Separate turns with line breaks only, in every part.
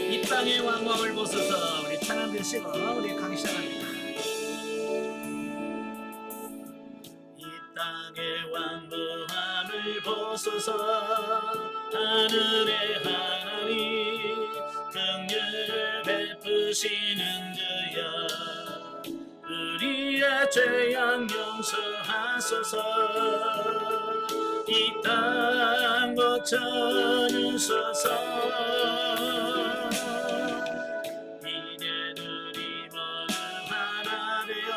이 땅의 왕왕을 보소서. 우리 찬양 드시고 우리 강의 시작합니다. 이 땅의 왕부함을 보소서. 하늘의 하나님 긍휼 베푸시는 주여, 우리의 죄악 용서하소서. 이 땅 고쳐주소서. 이제들이 모두 하나 되어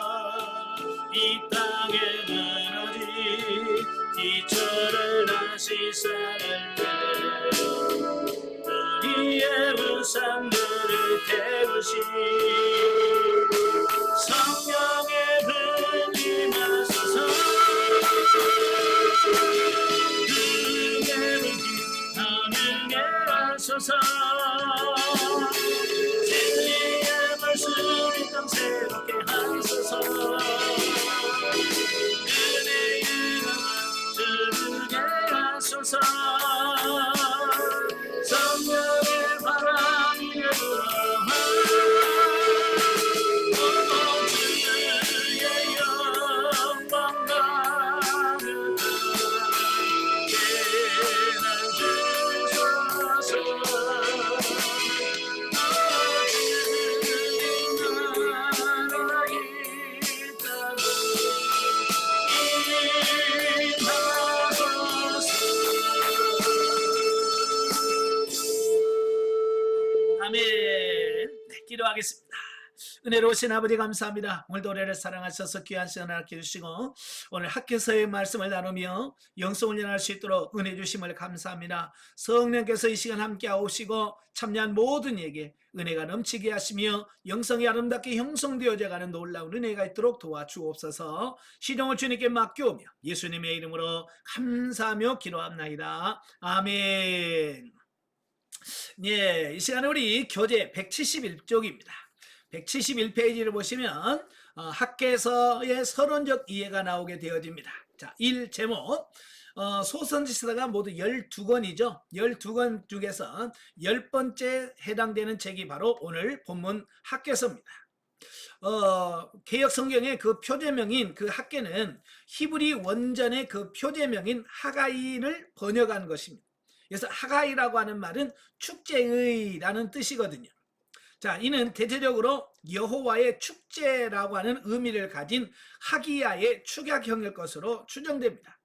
이 땅에 무너진 기초를 다시 쌓을래. 우리의 우상들을 태우시. 성령의 불 임하소서. 그의 불 하늘에 하소서. 진리의 말씀이 땅 새롭게 하소서. 은혜의 강을 들게 하소서. 성령의 바람이 불어와 주의 영광과 깨난 주소서. 아멘. 네, 기도하겠습니다. 은혜로우신 아버지 감사합니다. 오늘 노래를 사랑하셔서 귀한 시간 함께 주시고 오늘 학교에서의 말씀을 나누며 영성훈련할 수 있도록 은혜 주심을 감사합니다. 성령께서 이 시간 함께 하시고 참여한 모든 이에게 은혜가 넘치게 하시며 영성이 아름답게 형성되어져 가는 놀라운 은혜가 있도록 도와주옵소서. 시종을 주님께 맡겨오며 예수님의 이름으로 감사하며 기도합나이다. 아멘. 예, 이 시간에 우리 교재 171쪽입니다. 171페이지를 보시면 학계서의 서론적 이해가 나오게 되어집니다. 자, 1 제목 소선지서가 모두 12권이죠. 12권 중에서 10번째 해당되는 책이 바로 오늘 본문 학계서입니다. 개역 성경의 그 표제명인 그 학계는 히브리 원전의 그 표제명인 하가이를 번역한 것입니다. 그래서 하가이라고 하는 말은 축제의라는 뜻이거든요. 자, 이는 대체적으로 여호와의 축제라고 하는 의미를 가진 하기야의 축약형일 것으로 추정됩니다.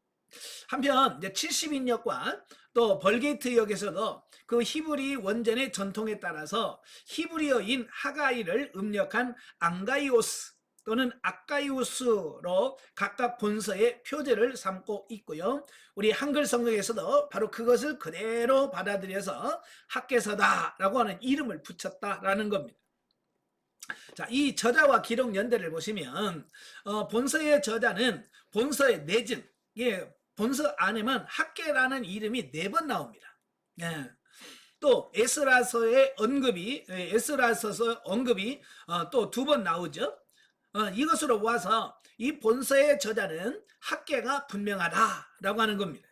한편 70인역과 또 벌게이트역에서도 그 히브리 원전의 전통에 따라서 히브리어인 하가이를 음력한 앙가이오스 또는 아까이우스로 각각 본서의 표제를 삼고 있고요. 우리 한글 성경에서도 바로 그것을 그대로 받아들여서 학계서다라고 하는 이름을 붙였다라는 겁니다. 자, 이 저자와 기록 연대를 보시면 본서의 저자는 본서의 내증, 본서 안에만 학계라는 이름이 4번 나옵니다. 예. 또 에스라서의 언급이 에스라서서 언급이 또 2번 나오죠. 이것으로 보아서 이 본서의 저자는 학계가 분명하다라고 하는 겁니다.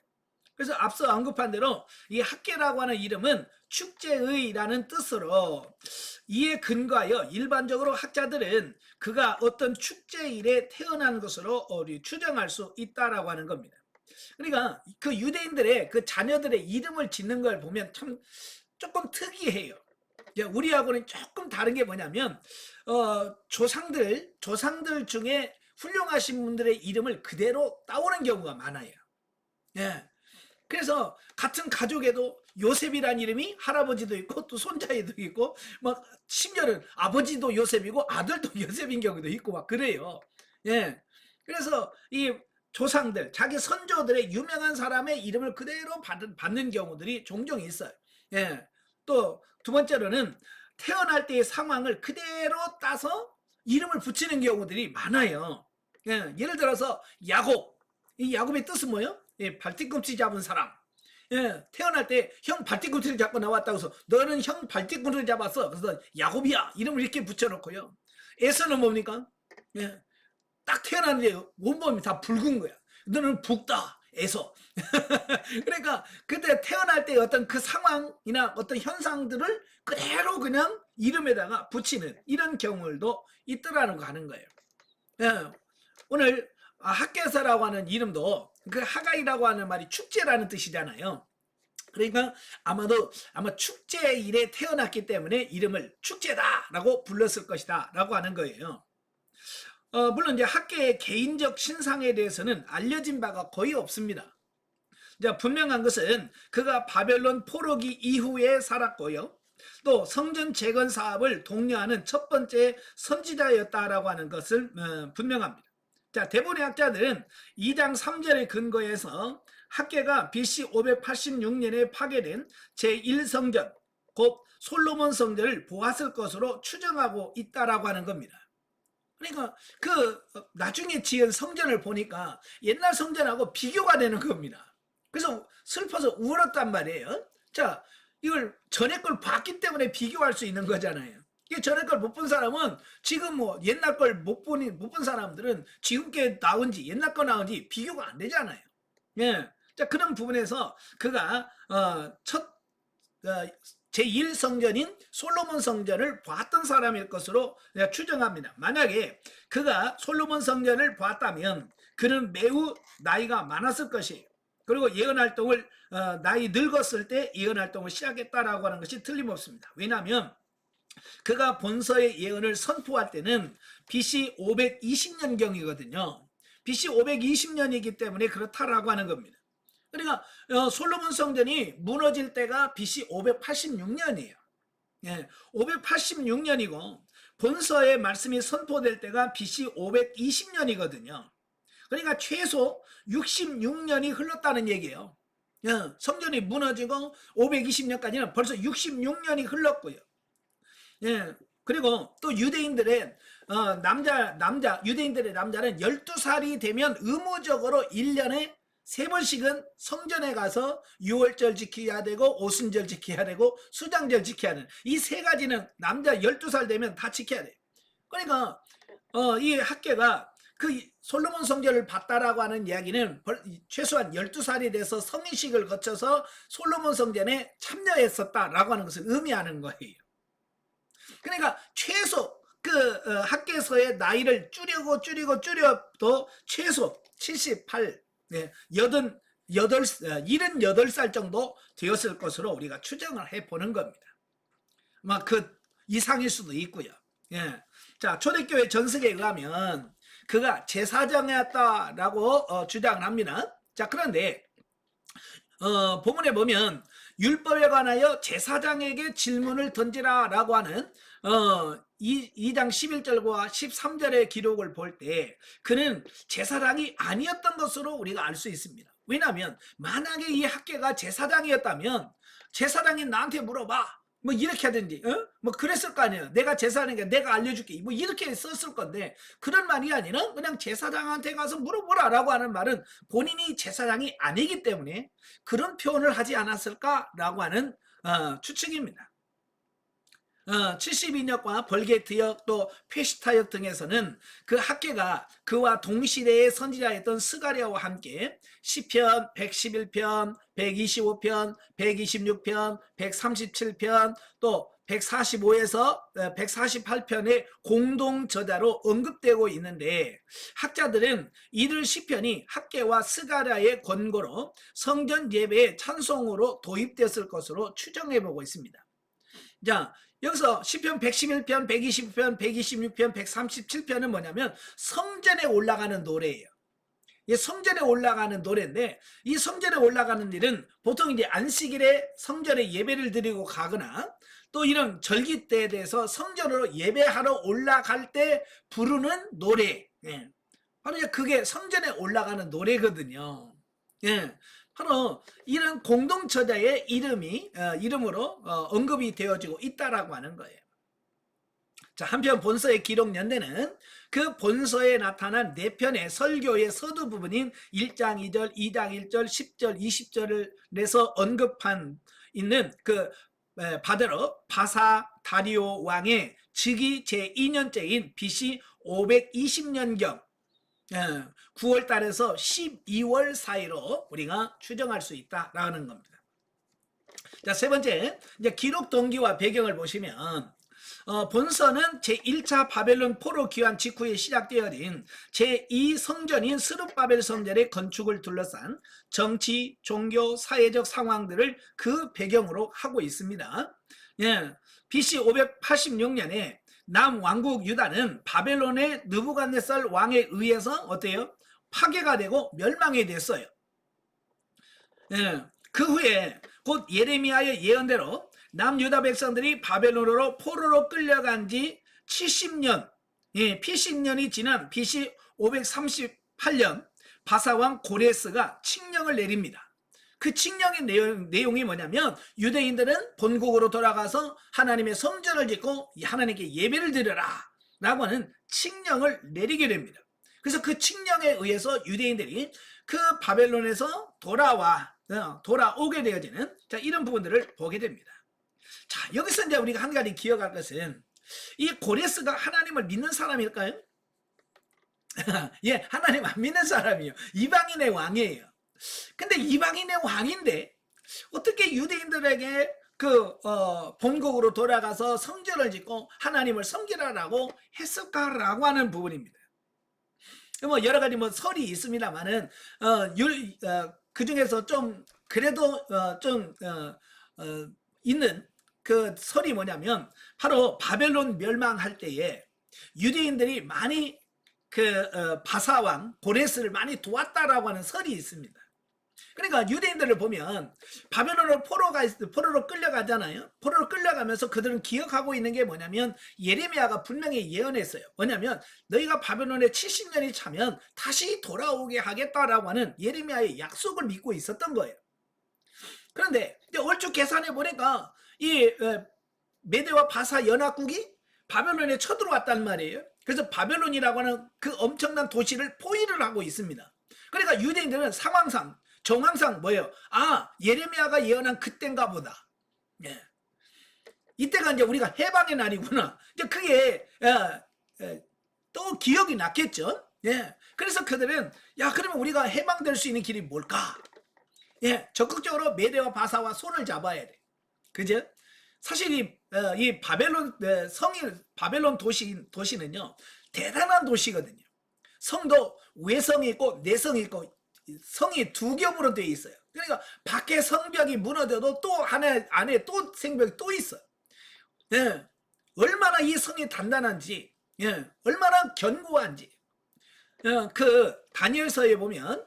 그래서 앞서 언급한 대로 이 학계라고 하는 이름은 축제의라는 뜻으로 이에 근거하여 일반적으로 학자들은 그가 어떤 축제일에 태어난 것으로 추정할 수 있다라고 하는 겁니다. 그러니까 그 유대인들의 그 자녀들의 이름을 짓는 걸 보면 참 조금 특이해요. 우리하고는 조금 다른 게 뭐냐면 조상들 중에 훌륭하신 분들의 이름을 그대로 따오는 경우가 많아요. 예. 그래서 같은 가족에도 요셉이라는 이름이 할아버지도 있고 또 손자에도 있고 막 심지어는 아버지도 요셉이고 아들도 요셉인 경우도 있고 막 그래요. 예. 그래서 이 조상들, 자기 선조들의 유명한 사람의 이름을 그대로 받는 경우들이 종종 있어요. 예. 또 두 번째로는 태어날 때의 상황을 그대로 따서 이름을 붙이는 경우들이 많아요. 예. 예를 들어서 야곱, 이 야곱의 뜻은 뭐예요? 예, 발뒤꿈치 잡은 사람. 예, 태어날 때 형 발뒤꿈치를 잡고 나왔다고 해서 너는 형 발뒤꿈치를 잡았어. 그래서 야곱이야. 이름을 이렇게 붙여놓고요. 에서는 뭡니까? 예, 딱 태어났는데 온몸이 다 붉은 거야. 너는 붓다. 에서. 그러니까 그때 태어날 때 어떤 그 상황이나 어떤 현상들을 그대로 그냥 이름에다가 붙이는 이런 경우도 있더라는 거 하는 거예요. 예, 오늘 학개서라고 하는 이름도 그 하가이라고 하는 말이 축제라는 뜻이잖아요. 그러니까 아마 축제일에 태어났기 때문에 이름을 축제다라고 불렀을 것이다 라고 하는 거예요. 물론 이제 학계의 개인적 신상에 대해서는 알려진 바가 거의 없습니다. 이제 분명한 것은 그가 바벨론 포로기 이후에 살았고요. 또 성전 재건 사업을 독려하는 첫 번째 선지자였다라고 하는 것을 분명합니다. 자, 대부분의 학자들은 2장 3절의 근거에서 학계가 BC 586년에 파괴된 제1성전, 곧 솔로몬 성전을 보았을 것으로 추정하고 있다라고 하는 겁니다. 그러니까 그 나중에 지은 성전을 보니까 옛날 성전하고 비교가 되는 겁니다. 그래서 슬퍼서 울었단 말이에요. 자, 이걸 전에 걸 봤기 때문에 비교할 수 있는 거잖아요. 이게 전에 걸 못 본 사람은 지금 뭐 옛날 걸 못 본 사람들은 지금 게 나온지 옛날 거 나온지 비교가 안 되잖아요. 예. 자, 그런 부분에서 그가 첫 제1성전인 솔로몬 성전을 봤던 사람일 것으로 추정합니다. 만약에 그가 솔로몬 성전을 봤다면 그는 매우 나이가 많았을 것이에요. 그리고 예언활동을 나이 늙었을 때 예언활동을 시작했다라고 하는 것이 틀림없습니다. 왜냐하면 그가 본서의 예언을 선포할 때는 BC 520년경이거든요. BC 520년이기 때문에 그렇다라고 하는 겁니다. 그러니까 솔로몬 성전이 무너질 때가 BC 586년이에요. 예, 586년이고 본서의 말씀이 선포될 때가 BC 520년이거든요. 그러니까 최소 66년이 흘렀다는 얘기예요. 예, 성전이 무너지고 520년까지는 벌써 66년이 흘렀고요. 예, 그리고 또 유대인들의 유대인들의 남자는 12살이 되면 의무적으로 1년에 3번씩은 성전에 가서 유월절 지켜야 되고 오순절 지켜야 되고 수장절 지켜야 되는 이 3가지는 남자 12살 되면 다 지켜야 돼요. 그러니까 이 학계가 그 솔로몬 성전을 봤다라고 하는 이야기는 최소한 12살이 돼서 성인식을 거쳐서 솔로몬 성전에 참여했었다라고 하는 것을 의미하는 거예요. 그러니까 최소 그 학계서의 나이를 줄여도 최소 78 78살 정도 되었을 것으로 우리가 추정을 해보는 겁니다. 그 이상일 수도 있고요. 예. 자, 초대교회 전승에 의하면 그가 제사장이었다라고 주장을 합니다. 자, 그런데 본문에 보면 율법에 관하여 제사장에게 질문을 던지라라고 하는 2장 11절과 13절의 기록을 볼 때 그는 제사장이 아니었던 것으로 우리가 알 수 있습니다. 왜냐하면 만약에 이 학계가 제사장이었다면 제사장이 나한테 물어봐 뭐 이렇게 하든지 뭐 그랬을 거 아니에요. 내가 제사장이니까 내가 알려줄게 뭐 이렇게 썼을 건데 그런 말이 아니라 그냥 제사장한테 가서 물어보라 라고 하는 말은 본인이 제사장이 아니기 때문에 그런 표현을 하지 않았을까라고 하는 추측입니다. 72역과 벌게트역 또 페시타역 등에서는 그 학계가 그와 동시대의 선지자였던 스가랴와 함께 시편 111편, 125편, 126편, 137편 또 145에서 148편의 공동 저자로 언급되고 있는데 학자들은 이들 시편이 학계와 스가랴의 권고로 성전 예배의 찬송으로 도입됐을 것으로 추정해 보고 있습니다. 자, 여기서 시편 111편, 120편, 126편, 137편은 뭐냐면 성전에 올라가는 노래예요. 이 성전에 올라가는 노래인데 이 성전에 올라가는 일은 보통 이제 안식일에 성전에 예배를 드리고 가거나 또 이런 절기 때에 대해서 성전으로 예배하러 올라갈 때 부르는 노래. 예. 바로 이제 그게 성전에 올라가는 노래거든요. 예. 바로 이런 공동저자의 이름으로 언급이 되어지고 있다라고 하는 거예요. 자, 한편 본서의 기록 연대는 그 본서에 나타난 4편의 설교의 서두 부분인 1장 2절, 2장 1절, 10절, 20절을 내서 언급한 있는 그 바대로 바사 다리오 왕의 즉위 제2년째인 BC 520년경 9월 달에서 12월 사이로 우리가 추정할 수 있다라는 겁니다. 자, 세 번째, 이제 기록 동기와 배경을 보시면 본서는 제1차 바벨론 포로 귀환 직후에 시작되어진 제2 성전인 스룹바벨 성전의 건축을 둘러싼 정치, 종교, 사회적 상황들을 그 배경으로 하고 있습니다. BC 586년에 남왕국 유다는 바벨론의 느부갓네살 왕에 의해서 어때요? 파괴가 되고 멸망이 됐어요. 그 후에 곧 예레미야의 예언대로 남유다 백성들이 바벨론으로 포로로 끌려간 지 70년, 피신년이 지난 BC 538년 바사왕 고레스가 칙령을 내립니다. 그 칙령의 내용이 뭐냐면 유대인들은 본국으로 돌아가서 하나님의 성전을 짓고 하나님께 예배를 드려라 라고 하는 칙령을 내리게 됩니다. 그래서 그 칙령에 의해서 유대인들이 그 바벨론에서 돌아오게 되어지는 이런 부분들을 보게 됩니다. 자, 여기서 이제 우리가 한 가지 기억할 것은 이 고레스가 하나님을 믿는 사람일까요? 예, 하나님 안 믿는 사람이에요. 이방인의 왕이에요. 근데 이방인의 왕인데 어떻게 유대인들에게 본국으로 돌아가서 성전을 짓고 하나님을 섬기라라고 했을까라고 하는 부분입니다. 뭐 여러 가지 설이 있습니다만은 그 중에서 좀 그래도 있는 그 설이 뭐냐면 바로 바벨론 멸망할 때에 유대인들이 많이 바사왕 고레스를 많이 도왔다라고 하는 설이 있습니다. 그러니까 유대인들을 보면 바벨론으로 포로로 끌려가잖아요. 포로로 끌려가면서 그들은 기억하고 있는 게 뭐냐면 예레미야가 분명히 예언했어요. 뭐냐면 너희가 바벨론에 70년이 차면 다시 돌아오게 하겠다라고 하는 예레미야의 약속을 믿고 있었던 거예요. 그런데 얼추 계산해 보니까 이 메대와 바사 연합국이 바벨론에 쳐들어왔단 말이에요. 그래서 바벨론이라고 하는 그 엄청난 도시를 포위를 하고 있습니다. 그러니까 유대인들은 정황상 뭐예요? 예레미야가 예언한 그때인가 보다. 이때가 이제 우리가 해방의 날이구나. 이제 그게 또 기억이 났겠죠. 그래서 그들은 그러면 우리가 해방될 수 있는 길이 뭘까? 적극적으로 메대와 바사와 손을 잡아야 돼. 그죠? 사실 이 바벨론 도시는요 대단한 도시거든요. 성도 외성이 있고 내성이 있고 성이 두 겹으로 되어 있어요. 그러니까 밖에 성벽이 무너져도 또 안에 또 성벽이 또 있어요. 얼마나 이 성이 단단한지, 얼마나 견고한지. 그 다니엘서에 보면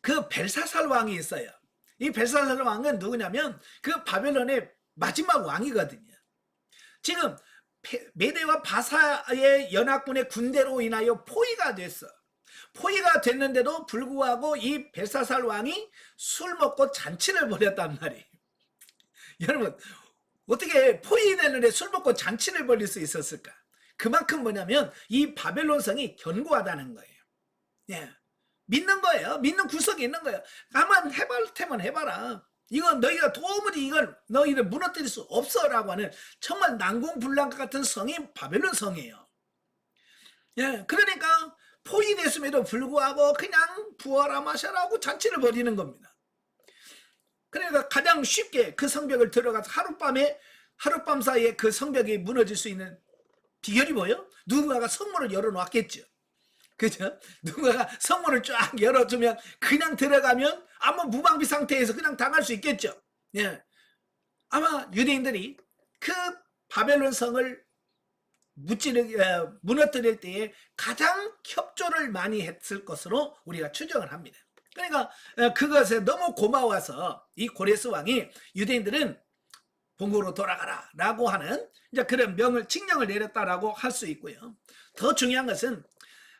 그 벨사살 왕이 있어요. 이 벨사살 왕은 누구냐면 그 바벨론의 마지막 왕이거든요. 지금 메대와 바사의 연합군의 군대로 인하여 포위가 됐어. 포위가 됐는데도 불구하고 이 벨사살 왕이 술 먹고 잔치를 벌였단 말이에요. 여러분 어떻게 포위되는데 술 먹고 잔치를 벌일 수 있었을까? 그만큼 뭐냐면 이 바벨론 성이 견고하다는 거예요. 믿는 거예요. 믿는 구석이 있는 거예요. 가만 해볼 테면 해봐라. 이건 너희가 도무지 이걸 너희를 무너뜨릴 수 없어라고 하는 정말 난공불락 같은 성이 바벨론 성이에요. 그러니까 포위됐음에도 불구하고 그냥 부어라 마셔라 고 잔치를 벌이는 겁니다. 그러니까 가장 쉽게 그 성벽을 들어가서 하룻밤 사이에 그 성벽이 무너질 수 있는 비결이 뭐예요? 누군가가 성문을 열어놓았겠죠. 그죠? 누군가가 성문을 쫙 열어주면 그냥 들어가면 아무 무방비 상태에서 그냥 당할 수 있겠죠. 아마 유대인들이 그 바벨론 성을 무너뜨릴 때에 가장 협조를 많이 했을 것으로 우리가 추정을 합니다. 그러니까 그것에 너무 고마워서 이 고레스 왕이 유대인들은 본국으로 돌아가라 라고 하는 이제 그런 칙령을 내렸다라고 할 수 있고요. 더 중요한 것은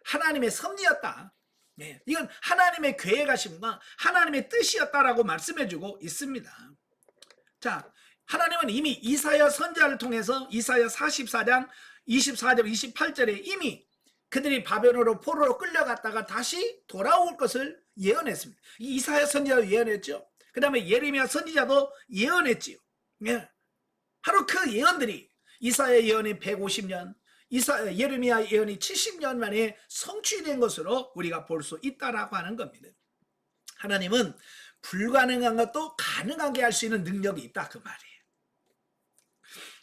하나님의 섭리였다. 이건 하나님의 계획하심과 하나님의 뜻이었다라고 말씀해주고 있습니다. 자, 하나님은 이미 이사야 선지자를 통해서 이사야 44장 24절 28절에 이미 그들이 바벨론으로 포로로 끌려갔다가 다시 돌아올 것을 예언했습니다. 이사야 선지자도 예언했죠. 그 다음에 예레미야 선지자도 예언했지요. 바로 그 예언들이 이사야 예언이 150년, 예레미야 예언이 70년 만에 성취된 것으로 우리가 볼 수 있다라고 하는 겁니다. 하나님은 불가능한 것도 가능하게 할 수 있는 능력이 있다 그 말이에요.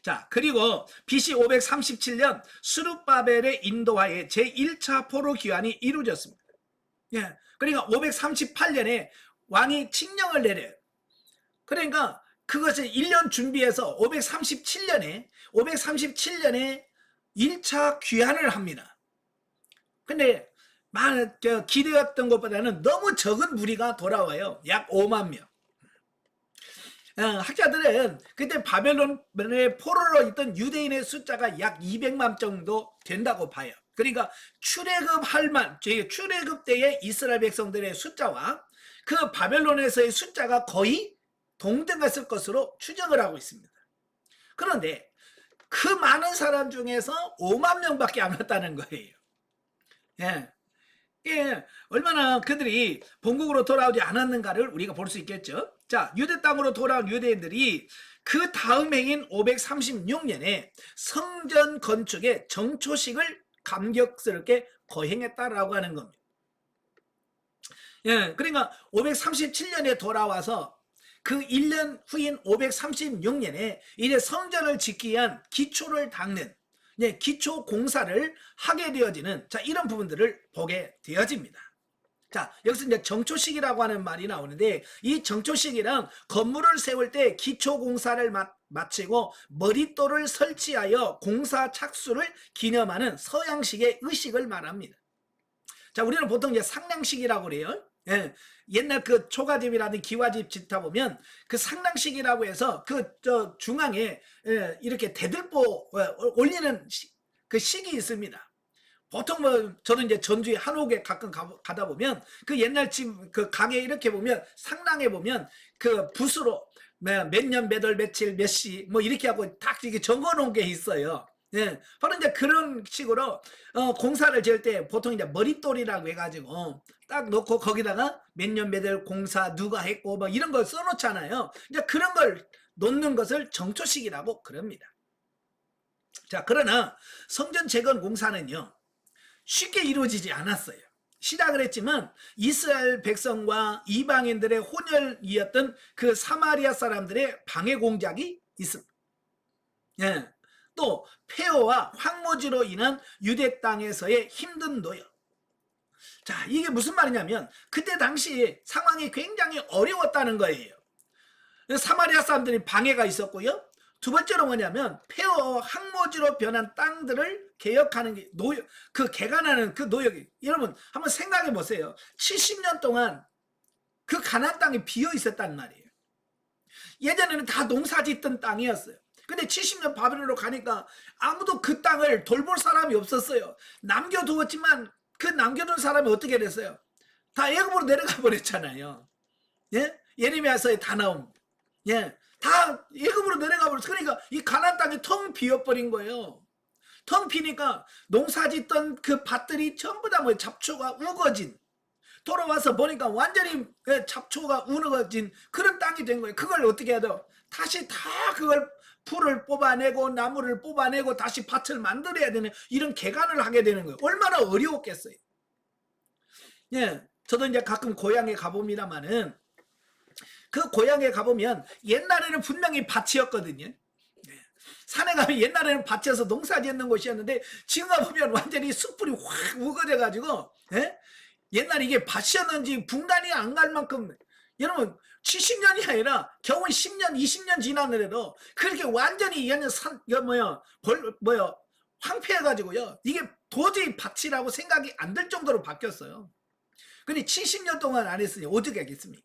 자, 그리고 BC 537년 스룹바벨의 인도하에 제1차 포로 귀환이 이루어졌습니다. 예, 그러니까 538년에 왕이 칙령을 내려요. 그러니까 그것을 1년 준비해서 537년에 1차 귀환을 합니다. 근데 기대했던 것보다는 너무 적은 무리가 돌아와요. 약 5만 명. 학자들은 그때 바벨론의 포로로 있던 유대인의 숫자가 약 200만 정도 된다고 봐요. 그러니까 출애굽 때의 이스라엘 백성들의 숫자와 그 바벨론에서의 숫자가 거의 동등했을 것으로 추정을 하고 있습니다. 그런데 그 많은 사람 중에서 5만 명밖에 안 왔다는 거예요. 예. 예, 얼마나 그들이 본국으로 돌아오지 않았는가를 우리가 볼 수 있겠죠. 자, 유대 땅으로 돌아온 유대인들이 그 다음 해인 536년에 성전 건축의 정초식을 감격스럽게 거행했다라고 하는 겁니다. 예, 그러니까 537년에 돌아와서 그 1년 후인 536년에 이제 성전을 짓기 위한 기초를 닦는 기초 공사를 하게 되어지는 이런 부분들을 보게 되어집니다. 자, 여기서 이제 정초식이라고 하는 말이 나오는데 이 정초식이란 건물을 세울 때 기초 공사를 마치고 머릿돌을 설치하여 공사 착수를 기념하는 서양식의 의식을 말합니다. 자, 우리는 보통 이제 상량식이라고 그래요. 예, 옛날 그 초가집이라든 기와집 짓다 보면 그 상랑식이라고 해서 중앙에 이렇게 대들보 올리는 그 식이 있습니다. 보통 저는 이제 전주에 한옥에 가끔 가다 보면 그 옛날 집 그 가게 이렇게 보면 상랑에 보면 그 붓으로 몇 년 몇 월 며칠 몇 시 이렇게 하고 딱 이렇게 적어 놓은 게 있어요. 예, 바로 이제 그런 식으로 공사를 지을 때 보통 이제 머릿돌이라고 해가지고 딱 놓고 거기다가 몇 년 몇 월 공사 누가 했고 이런 걸 써놓잖아요. 이제 그런 걸 놓는 것을 정초식이라고 그럽니다. 자, 그러나 성전 재건 공사는요 쉽게 이루어지지 않았어요. 시작을 했지만 이스라엘 백성과 이방인들의 혼혈이었던 그 사마리아 사람들의 방해 공작이 있습니다. 예. 또 폐허와 황무지로 인한 유대 땅에서의 힘든 노역. 자, 이게 무슨 말이냐면 그때 당시 상황이 굉장히 어려웠다는 거예요. 사마리아 사람들이 방해가 있었고요. 두 번째로 뭐냐면 폐허와 황무지로 변한 땅들을 개혁하는 게 그 개간하는 그 노역이, 여러분 한번 생각해 보세요. 70년 동안 그 가나안 땅이 비어 있었단 말이에요. 예전에는 다 농사 짓던 땅이었어요. 근데 70년 바벨론으로 가니까 아무도 그 땅을 돌볼 사람이 없었어요. 남겨두었지만 그 남겨둔 사람이 어떻게 됐어요? 다 애굽으로 내려가 버렸잖아요. 예? 예레미야서에 다 나온. 예. 다 애굽으로 내려가 버렸어. 그러니까 이 가나안 땅이 텅 비어버린 거예요. 텅 비니까 농사 짓던 그 밭들이 전부 다 잡초가 우거진, 돌아와서 보니까 완전히 잡초가 우거진 그런 땅이 된 거예요. 그걸 어떻게 해야 돼요? 다시 다 그걸 풀을 뽑아내고 나무를 뽑아내고 다시 밭을 만들어야 되는 이런 개간을 하게 되는 거예요. 얼마나 어려웠겠어요. 예, 저도 이제 가끔 고향에 가봅니다만은 그 고향에 가보면 옛날에는 분명히 밭이었거든요. 산에 가면 옛날에는 밭에서 농사 짓는 곳이었는데 지금 가보면 완전히 숯불이 확 우거져 가지고 옛날에 이게 밭이었는지 분간이 안 갈 만큼, 여러분 70년이 아니라 겨우 10년 20년 지났는데도 그렇게 완전히 황폐해가지고요 이게 도저히 밭이라고 생각이 안 들 정도로 바뀌었어요. 근데 70년 동안 안 했으니 어떻게 하겠습니까?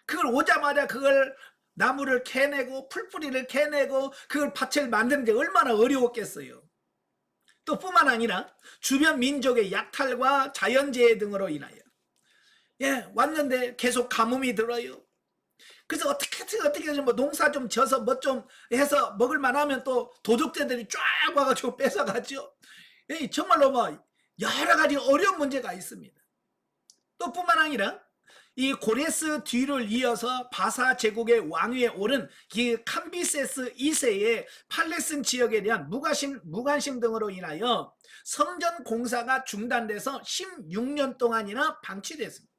그걸 오자마자 그걸 나무를 캐내고 풀뿌리를 캐내고 그걸 밭을 만드는 게 얼마나 어려웠겠어요. 또 뿐만 아니라 주변 민족의 약탈과 자연재해 등으로 인하여 왔는데 계속 가뭄이 들어요. 그래서 어떻게 농사 좀 져서 좀 해서 먹을만 하면 또 도둑새들이 쫙 와가지고 뺏어가죠. 정말로 여러 가지 어려운 문제가 있습니다. 또 뿐만 아니라 이 고레스 뒤를 이어서 바사 제국의 왕위에 오른 이 캄비세스 2세의 팔레스틴 지역에 대한 무관심 등으로 인하여 성전 공사가 중단돼서 16년 동안이나 방치됐습니다.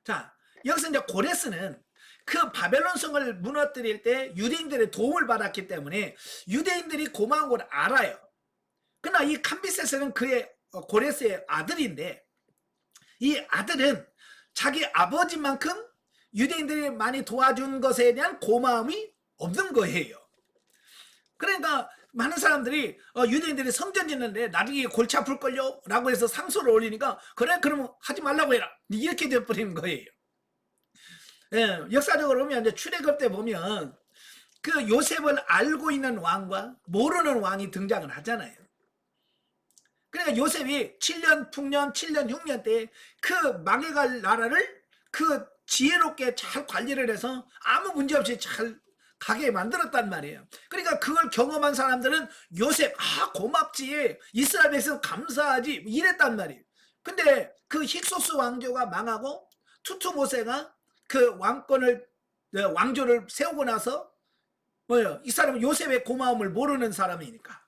자, 여기서 이제 고레스는 그 바벨론 성을 무너뜨릴 때 유대인들의 도움을 받았기 때문에 유대인들이 고마운 걸 알아요. 그러나 이 캄비세스는 그의 고레스의 아들인데, 이 아들은 자기 아버지만큼 유대인들이 많이 도와준 것에 대한 고마움이 없는 거예요. 그러니까 많은 사람들이 유대인들이 성전 짓는데 나중에 골치 아플걸요? 라고 해서 상소를 올리니까, 그래 그러면 하지 말라고 해라, 이렇게 되어버리는 거예요. 예, 역사적으로 보면 이제 출애굽 때 보면 그 요셉을 알고 있는 왕과 모르는 왕이 등장을 하잖아요. 그러니까 요셉이 7년 풍년 7년 흉년 때 그 망해갈 나라를 그 지혜롭게 잘 관리를 해서 아무 문제 없이 잘 가게 만들었단 말이에요. 그러니까 그걸 경험한 사람들은 요셉, 고맙지, 이스라엘 백성 감사하지, 이랬단 말이에요. 근데 그 힉소스 왕조가 망하고 투투모세가 그 왕조를 세우고 나서 뭐예요? 이 사람은 요셉의 고마움을 모르는 사람이니까,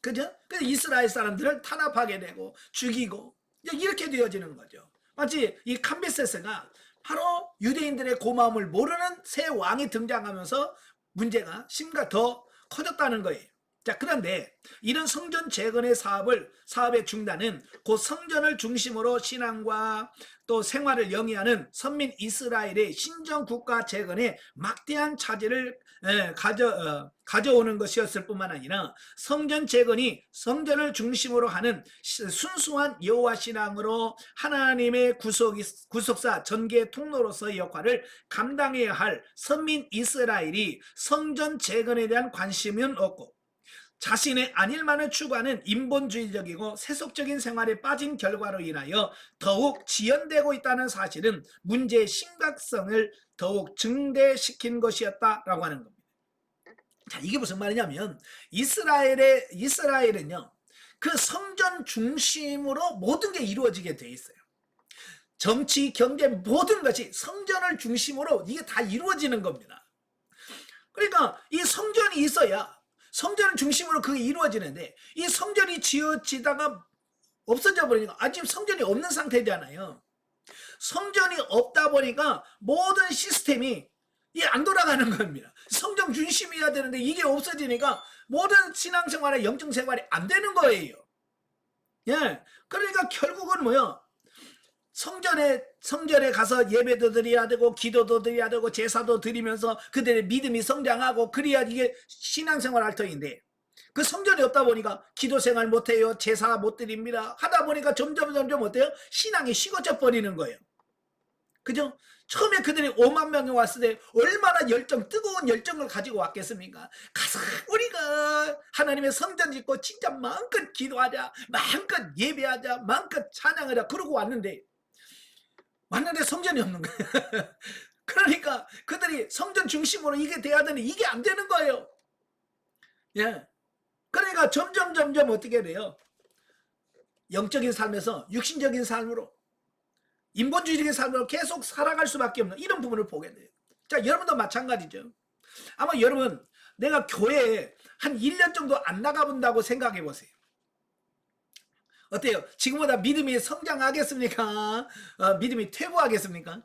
그죠? 그래서 이스라엘 사람들을 탄압하게 되고 죽이고 이렇게 되어지는 거죠. 마치 이 캄비세스가 바로 유대인들의 고마움을 모르는 새 왕이 등장하면서 문제가 더 커졌다는 거예요. 자, 그런데 이런 성전 재건의 사업의 중단은 곧 성전을 중심으로 신앙과 또 생활을 영위하는 선민 이스라엘의 신정국가 재건에 막대한 차질을 가져오는 것이었을 뿐만 아니라, 성전 재건이 성전을 중심으로 하는 순수한 여호와 신앙으로 하나님의 구속사 전개 통로로서의 역할을 감당해야 할 선민 이스라엘이 성전 재건에 대한 관심은 없고 자신의 안일만을 추구하는 인본주의적이고 세속적인 생활에 빠진 결과로 인하여 더욱 지연되고 있다는 사실은 문제의 심각성을 더욱 증대시킨 것이었다라고 하는 겁니다. 자, 이게 무슨 말이냐면 이스라엘은요, 그 성전 중심으로 모든 게 이루어지게 돼 있어요. 정치, 경제 모든 것이 성전을 중심으로 이게 다 이루어지는 겁니다. 그러니까 이 성전이 있어야 성전을 중심으로 그게 이루어지는데, 이 성전이 지어지다가 없어져 버리니까 지금 성전이 없는 상태잖아요. 성전이 없다 보니까 모든 시스템이 안 돌아가는 겁니다. 성전 중심이어야 되는데 이게 없어지니까 모든 신앙생활의 영적생활이 안 되는 거예요. 예, 그러니까 결국은 뭐야? 성전에 가서 예배도 드려야 되고 기도도 드려야 되고 제사도 드리면서 그들의 믿음이 성장하고, 그래야 이게 신앙생활 할 터인데, 그 성전이 없다 보니까 기도생활 못해요, 제사 못 드립니다 하다 보니까 점점 어때요? 신앙이 식어져 버리는 거예요. 그죠? 처음에 그들이 5만 명이 왔을 때 얼마나 뜨거운 열정을 가지고 왔겠습니까? 가서 우리가 하나님의 성전 짓고 진짜 마음껏 기도하자, 마음껏 예배하자, 마음껏 찬양하자, 그러고 왔는데 성전이 없는 거예요. 그러니까 그들이 성전 중심으로 이게 돼야 되는데 이게 안 되는 거예요. 예. 그러니까 점점 어떻게 돼요? 영적인 삶에서 육신적인 삶으로, 인본주의적인 삶으로 계속 살아갈 수밖에 없는 이런 부분을 보게 돼요. 자, 여러분도 마찬가지죠. 아마 여러분, 내가 교회에 한 1년 정도 안 나가본다고 생각해 보세요. 어때요? 지금보다 믿음이 성장하겠습니까? 믿음이 퇴보하겠습니까?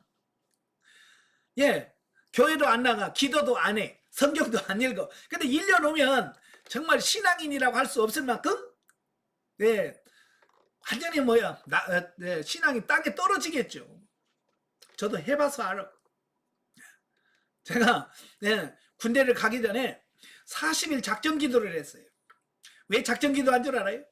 예, 교회도 안 나가, 기도도 안 해, 성경도 안 읽어. 근데 1년 오면 정말 신앙인이라고 할 수 없을 만큼, 예, 완전히 신앙이 땅에 떨어지겠죠. 저도 해봐서 알아. 제가 군대를 가기 전에 40일 작전 기도를 했어요. 왜 작전 기도한 줄 알아요?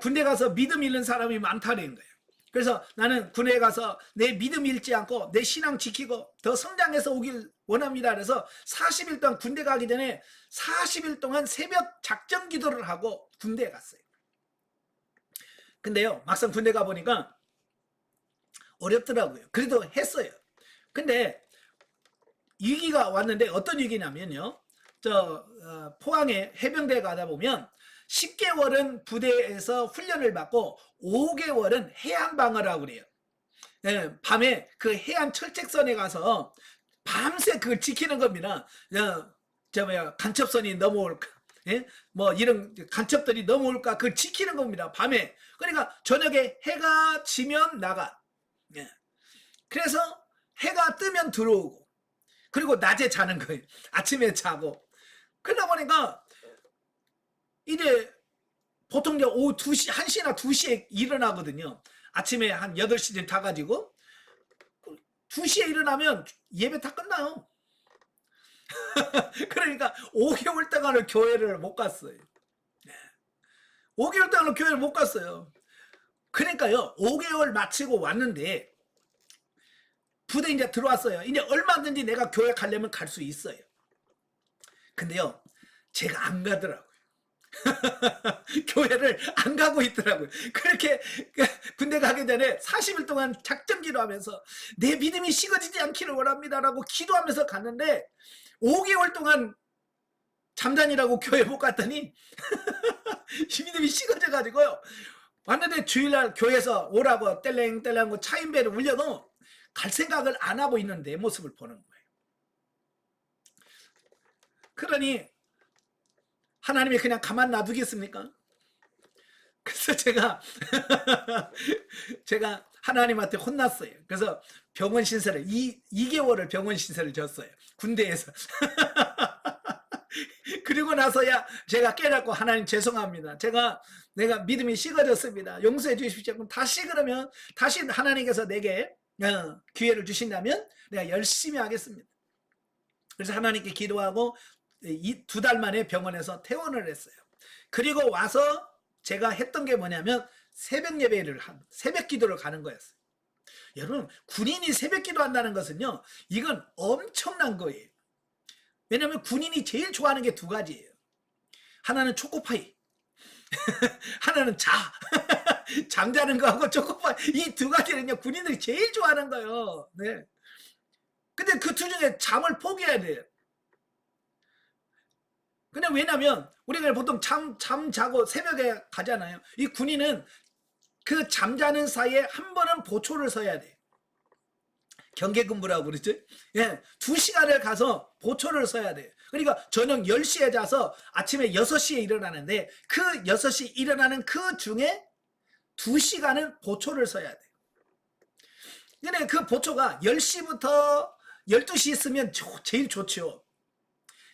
군대 가서 믿음 잃는 사람이 많다는 거예요. 그래서 나는 군에 가서 내 믿음 잃지 않고 내 신앙 지키고 더 성장해서 오길 원합니다. 그래서 40일 동안 군대 가기 전에 40일 동안 새벽 작전 기도를 하고 군대에 갔어요. 근데요, 막상 군대 가보니까 어렵더라고요. 그래도 했어요. 근데 위기가 왔는데, 어떤 위기냐면요, 포항에 해병대에 가다 보면 10개월은 부대에서 훈련을 받고 5개월은 해양 방어라고 그래요. 예, 밤에 그 해안 철책선에 가서 밤새 그걸 지키는 겁니다. 저 뭐야 간첩선이 넘어올까, 예? 뭐 이런 간첩들이 넘어올까 그걸 지키는 겁니다. 밤에. 그러니까 저녁에 해가 지면 나가. 예. 그래서 해가 뜨면 들어오고, 그리고 낮에 자는 거예요. 아침에 자고. 그러다 보니까 이제 보통 이제 오후 2시, 1시나 2시에 일어나거든요. 아침에 한 8시쯤 타가지고 2시에 일어나면 예배 다 끝나요. 그러니까 5개월 동안을 교회를 못 갔어요. 5개월 동안을 교회를 못 갔어요. 그러니까요, 5개월 마치고 왔는데 부대 이제 들어왔어요. 이제 얼마든지 내가 교회 가려면 갈 수 있어요. 근데요, 제가 안 가더라고요. 교회를 안 가고 있더라고요. 그렇게 군대 가기 전에 40일 동안 작전 기도하면서 내 믿음이 식어지지 않기를 원합니다라고 기도하면서 갔는데 5개월 동안 잠자니라고 교회 못 갔더니 믿음이 식어져 가지고요. 왔는데 주일날 교회에서 오라고 뗄랭뗄랭 차인배를 울려도 갈 생각을 안 하고 있는 내 모습을 보는 거예요. 그러니 하나님이 그냥 가만 놔두겠습니까? 그래서 제가 하나님한테 혼났어요. 그래서 병원 신세를 2개월을 병원 신세를 졌어요. 군대에서. 그리고 나서야 제가 깨닫고 하나님 죄송합니다. 내가 믿음이 식어졌습니다. 용서해 주십시오. 그럼 다시 그러면 다시 하나님께서 내게 기회를 주신다면 내가 열심히 하겠습니다. 그래서 하나님께 기도하고 2달 만에 병원에서 퇴원을 했어요. 그리고 와서 제가 했던 게 뭐냐면 새벽 예배를 새벽 기도를 가는 거였어요. 여러분, 군인이 새벽 기도한다는 것은요, 이건 엄청난 거예요. 왜냐하면 군인이 제일 좋아하는 게 2가지예요. 하나는 초코파이, 하나는 잠자는 거하고 초코파이, 이 2가지는요 군인들이 제일 좋아하는 거예요. 네. 근데 그 2 중에 잠을 포기해야 돼요. 근데 왜냐면 우리가 보통 잠 자고 새벽에 가잖아요. 이 군인은 그 잠자는 사이에 한 번은 보초를 서야 돼. 경계근무라고 그러죠. 예, 2시간을 가서 보초를 서야 돼요. 그러니까 저녁 10시에 자서 아침에 6시에 일어나는데 그 6시 일어나는 그 중에 2시간은 보초를 서야 돼요. 근데 그 보초가 10시부터 12시 있으면 제일 좋죠.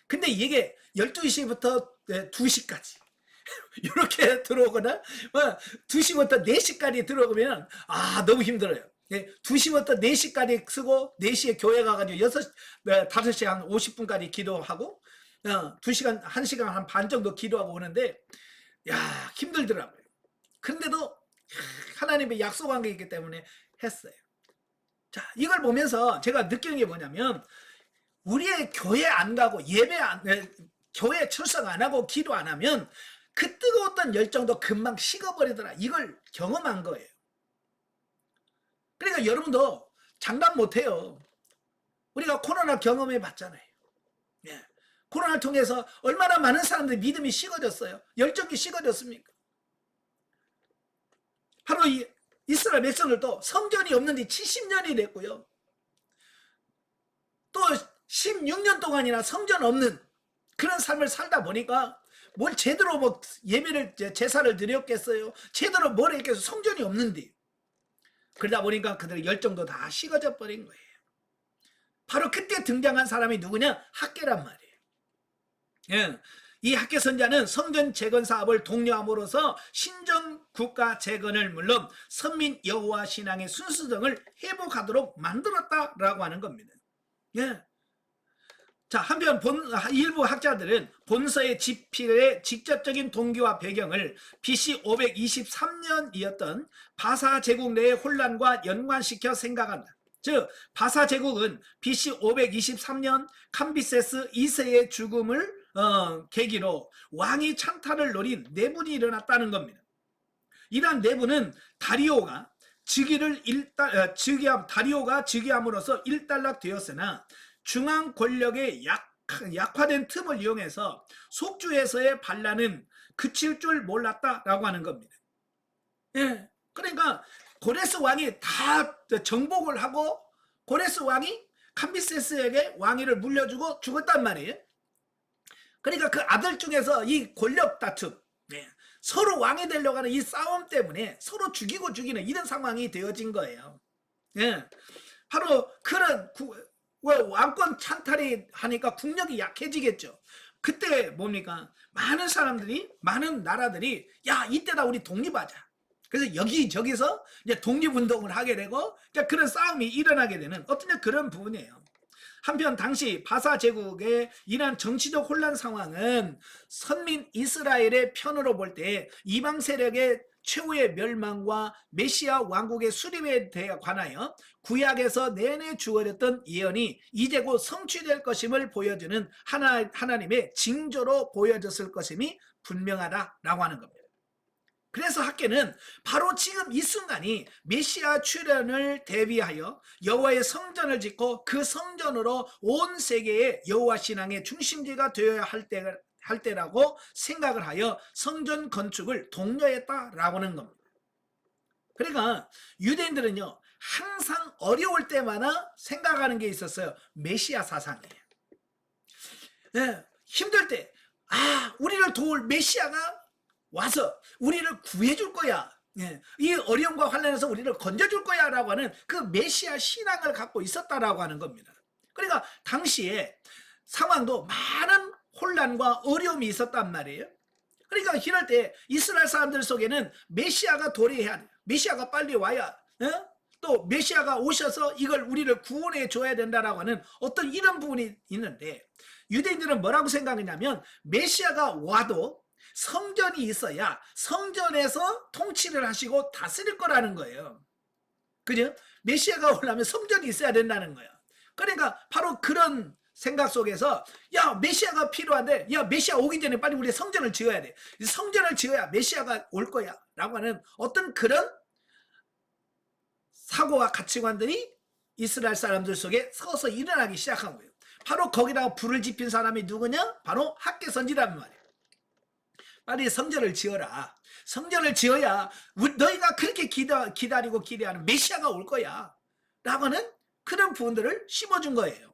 근데 이게 12시부터 2시까지 이렇게 들어오거나 2시부터 4시까지 들어오면 너무 힘들어요. 2시부터 4시까지 쓰고 4시에 교회 가가지고 5시 한 50분까지 기도하고 2시간 1시간 한 반 정도 기도하고 오는데 힘들더라고요. 그런데도 하나님의 약속한 게 있기 때문에 했어요. 자, 이걸 보면서 제가 느끼는 게 뭐냐면 우리의 교회 안 가고 교회 출석 안 하고 기도 안 하면 그 뜨거웠던 열정도 금방 식어버리더라. 이걸 경험한 거예요. 그러니까 여러분도 장담 못해요. 우리가 코로나 경험해 봤잖아요. 예. 코로나를 통해서 얼마나 많은 사람들이 믿음이 식어졌어요. 열정이 식어졌습니까? 바로 이 이스라엘 백성들도 성전이 없는 지 70년이 됐고요. 또 16년 동안이나 성전 없는 그런 삶을 살다 보니까 뭘 제대로 예배를 제사를 드렸겠어요. 제대로 뭘 했겠어요. 성전이 없는데. 그러다 보니까 그들의 열정도 다 식어져 버린 거예요. 바로 그때 등장한 사람이 누구냐? 학개란 말이에요. 예. 이 학개 선자는 성전 재건 사업을 독려함으로써 신정 국가 재건을 물론 선민 여호와 신앙의 순수 등을 회복하도록 만들었다라고 하는 겁니다. 예. 자, 한편 일부 학자들은 본서의 집필의 직접적인 동기와 배경을 BC 523년이었던 바사 제국 내의 혼란과 연관시켜 생각한다. 즉 바사 제국은 BC 523년 캄비세스 2세의 죽음을 계기로 왕이 찬탈을 노린 내분이 일어났다는 겁니다. 이러한 내분은 다리오가 즉위함으로써 일단락되었으나 중앙 권력의 약화된 틈을 이용해서 속주에서의 반란은 그칠 줄 몰랐다라고 하는 겁니다. 예, 그러니까 고레스 왕이 다 정복을 하고 고레스 왕이 캄비세스에게 왕위를 물려주고 죽었단 말이에요. 그러니까 그 아들 중에서 이 권력 다툼, 서로 왕이 되려고 하는 이 싸움 때문에 서로 죽이고 죽이는 이런 상황이 되어진 거예요. 바로 그런 왕권 찬탈이 하니까 국력이 약해지겠죠. 그때 뭡니까? 많은 사람들이, 많은 나라들이 야, 이때다 우리 독립하자. 그래서 여기저기서 이제 독립운동을 하게 되고 그런 싸움이 일어나게 되는 어떤 그런 부분이에요. 한편 당시 바사 제국의 이러한 정치적 혼란 상황은 선민 이스라엘의 편으로 볼 때 이방 세력의 최후의 멸망과 메시아 왕국의 수립에 대해 관하여 구약에서 내내 주어졌던 예언이 이제 곧 성취될 것임을 보여주는 하나님의 징조로 보여졌을 것임이 분명하다라고 하는 겁니다. 그래서 학계는 바로 지금 이 순간이 메시아 출현을 대비하여 여호와의 성전을 짓고 그 성전으로 온 세계의 여호와 신앙의 중심지가 되어야 할 때라고 생각을 하여 성전 건축을 독려했다라고 하는 겁니다. 그러니까 유대인들은요 항상 어려울 때마다 생각하는 게 있었어요. 메시아 사상이에요. 힘들 때 우리를 도울 메시아가 와서 우리를 구해줄 거야. 이 어려움과 환난에서 우리를 건져줄 거야 라고 하는 그 메시아 신앙을 갖고 있었다라고 하는 겁니다. 그러니까 당시에 상황도 많은 혼란과 어려움이 있었단 말이에요. 그러니까 이럴 때 이스라엘 사람들 속에는 메시아가 도래해야 돼. 메시아가 빨리 와야 또 메시아가 오셔서 이걸 우리를 구원해 줘야 된다라고 하는 어떤 이런 부분이 있는데 유대인들은 뭐라고 생각했냐면 메시아가 와도 성전이 있어야 성전에서 통치를 하시고 다스릴 거라는 거예요. 그죠? 메시아가 오려면 성전이 있어야 된다는 거예요. 그러니까 바로 그런 생각 속에서 야 메시아가 필요한데 야 메시아 오기 전에 빨리 우리 성전을 지어야 돼. 성전을 지어야 메시아가 올 거야 라고 하는 어떤 그런 사고와 가치관들이 이스라엘 사람들 속에 서서 일어나기 시작한 거예요. 바로 거기다가 불을 지핀 사람이 누구냐? 바로 학개 선지라는 말이에요. 빨리 성전을 지어라. 성전을 지어야 너희가 그렇게 기다리고 기대하는 메시아가 올 거야 라고 하는 그런 부분들을 심어준 거예요.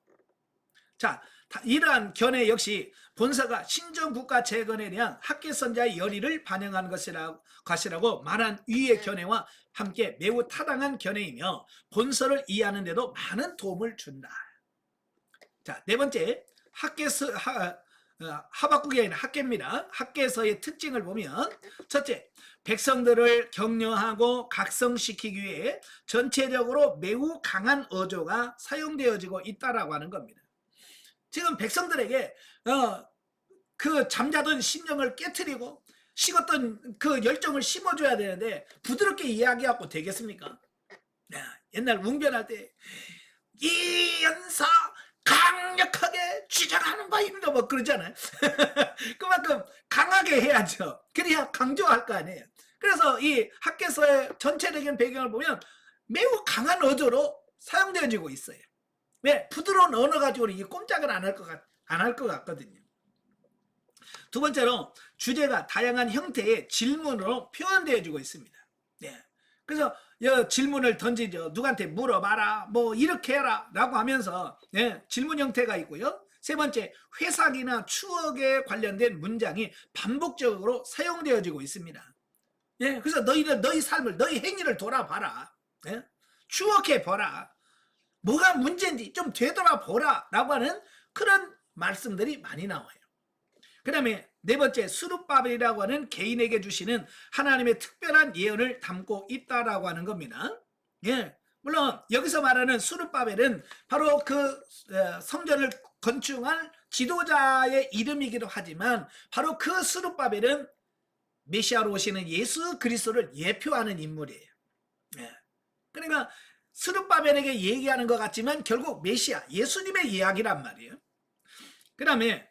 자, 이러한 견해 역시 본서가 신정국가 재건에 대한 학개 선자의 열의를 반영한 것이라고 말한 위의 견해와 함께 매우 타당한 견해이며 본서를 이해하는 데도 많은 도움을 준다. 자, 네 번째 하박국이 아니라 학개입니다. 학개서의 특징을 보면 첫째, 백성들을 격려하고 각성시키기 위해 전체적으로 매우 강한 어조가 사용되어지고 있다라고 하는 겁니다. 지금 백성들에게 그 잠자던 심령을 깨트리고 식었던 그 열정을 심어줘야 되는데 부드럽게 이야기하고 되겠습니까? 옛날 웅변할 때 이연사 강력하게 주장하는 바입니다 뭐 그러잖아요. 그만큼 강하게 해야죠. 그래야 강조할 거 아니에요. 그래서 이 학개서의 전체적인 배경을 보면 매우 강한 어조로 사용되어지고 있어요. 왜? 부드러운 언어 가지고는 이 꼼짝을 안 할 것 같거든요. 두 번째로 주제가 다양한 형태의 질문으로 표현되어지고 있습니다. 그래서 질문을 던지죠. 누구한테 물어봐라, 뭐 이렇게 해라 라고 하면서 질문 형태가 있고요. 세 번째, 회상이나 추억에 관련된 문장이 반복적으로 사용되어지고 있습니다. 그래서 너희 삶을, 너희 행위를 돌아봐라. 추억해봐라. 뭐가 문제인지 좀 되돌아보라 라고 하는 그런 말씀들이 많이 나와요. 그 다음에 네 번째, 스룹바벨이라고 하는 개인에게 주시는 하나님의 특별한 예언을 담고 있다라고 하는 겁니다. 물론 여기서 말하는 스룹바벨은 바로 그 성전을 건축한 지도자의 이름이기도 하지만 바로 그 스룹바벨은 메시아로 오시는 예수 그리스도를 예표하는 인물이에요. 그러니까 스룹바벨에게 얘기하는 것 같지만 결국 메시아, 예수님의 이야기란 말이에요. 그 다음에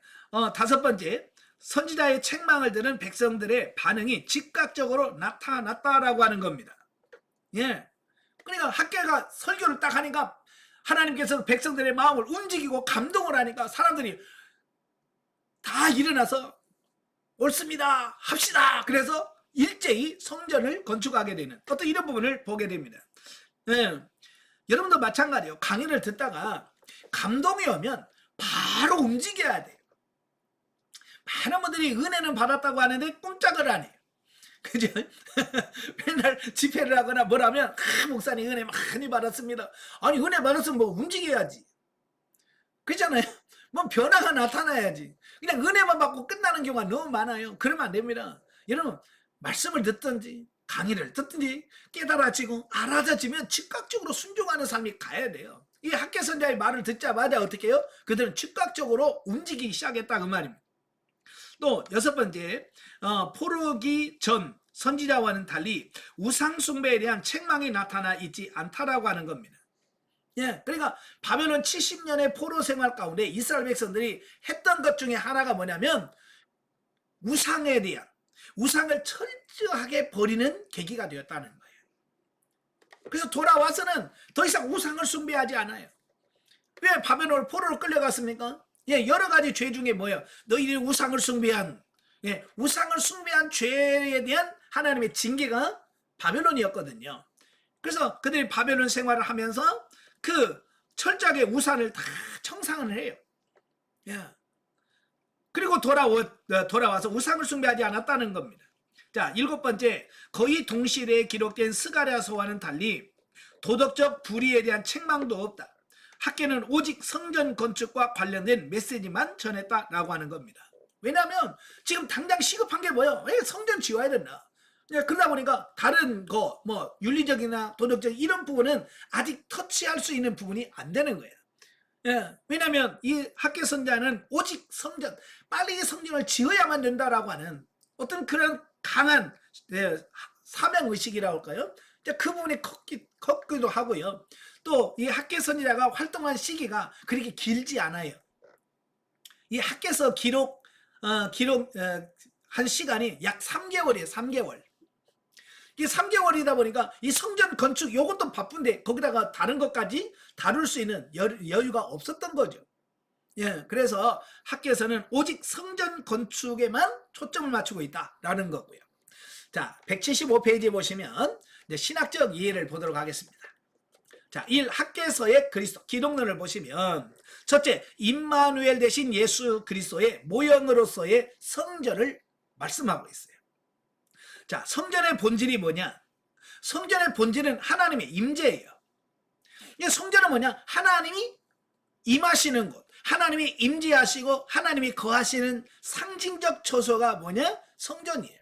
다섯 번째, 선지자의 책망을 들은 백성들의 반응이 즉각적으로 나타났다라고 하는 겁니다. 그러니까 학개가 설교를 딱 하니까 하나님께서 백성들의 마음을 움직이고 감동을 하니까 사람들이 다 일어나서 옳습니다 합시다. 그래서 일제히 성전을 건축하게 되는 어떤 이런 부분을 보게 됩니다. 예. 여러분도 마찬가지예요. 강의를 듣다가 감동이 오면 바로 움직여야 돼요. 많은 분들이 은혜는 받았다고 하는데 꼼짝을 안 해요. 그죠? 맨날 집회를 하거나 뭐라면 목사님 은혜 많이 받았습니다. 아니 은혜 받았으면 뭐 움직여야지. 그렇잖아요. 뭐 변화가 나타나야지. 그냥 은혜만 받고 끝나는 경우가 너무 많아요. 그러면 안 됩니다. 여러분 말씀을 듣든지 강의를 듣든지 깨달아지고 알아져지면 즉각적으로 순종하는 삶이 가야 돼요. 이 학개선자의 말을 듣자마자 어떻게 해요? 그들은 즉각적으로 움직이기 시작했다 그 말입니다. 또 여섯 번째, 포르기 전 선지자와는 달리 우상 숭배에 대한 책망이 나타나 있지 않다라고 하는 겁니다. 예, 그러니까 바벨론 70년의 포로 생활 가운데 이스라엘 백성들이 했던 것 중에 하나가 뭐냐면 우상에 대한 우상을 철저하게 버리는 계기가 되었다는 거예요. 그래서 돌아와서는 더 이상 우상을 숭배하지 않아요. 왜 바벨론 포로로 끌려갔습니까? 예, 여러 가지 죄 중에 뭐예요? 너희들이 우상을 숭배한, 예, 우상을 숭배한 죄에 대한 하나님의 징계가 바벨론이었거든요. 그래서 그들이 바벨론 생활을 하면서 그 철저하게 우상을 다 청산을 해요. 예. 그리고 돌아와서 우상을 숭배하지 않았다는 겁니다. 자, 일곱 번째, 거의 동시대에 기록된 스가랴서와는 달리 도덕적 불의에 대한 책망도 없다. 학계는 오직 성전 건축과 관련된 메시지만 전했다라고 하는 겁니다. 왜냐하면 지금 당장 시급한 게 뭐예요? 왜 성전 지어야 된다. 그러다 보니까 다른 거 뭐 윤리적이나 도덕적 이런 부분은 아직 터치할 수 있는 부분이 안 되는 거예요. 예, 왜냐하면 이 학계 선자는 오직 성전, 빨리 성전을 지어야만 된다라고 하는 어떤 그런 강한 사명의식이라고 할까요? 그 부분이 컸기도 하고요. 또 이 학계 선지자가 활동한 시기가 그렇게 길지 않아요. 이 학계서 한 시간이 약 3개월이에요. 3개월. 이게 3개월이다 보니까 이 성전 건축 요것도 바쁜데 거기다가 다른 것까지 다룰 수 있는 여유가 없었던 거죠. 예, 그래서 학계에서는 오직 성전 건축에만 초점을 맞추고 있다라는 거고요. 자, 175페이지 보시면 이제 신학적 이해를 보도록 하겠습니다. 자, 1. 학계서의 그리스도 기독론을 보시면 첫째, 임마누엘 대신 예수 그리스도의 모형으로서의 성전을 말씀하고 있어요. 자, 성전의 본질이 뭐냐? 성전의 본질은 하나님의 임재예요. 성전은 뭐냐? 하나님이 임하시는 곳, 하나님이 임재하시고 하나님이 거하시는 상징적 처소가 뭐냐? 성전이에요.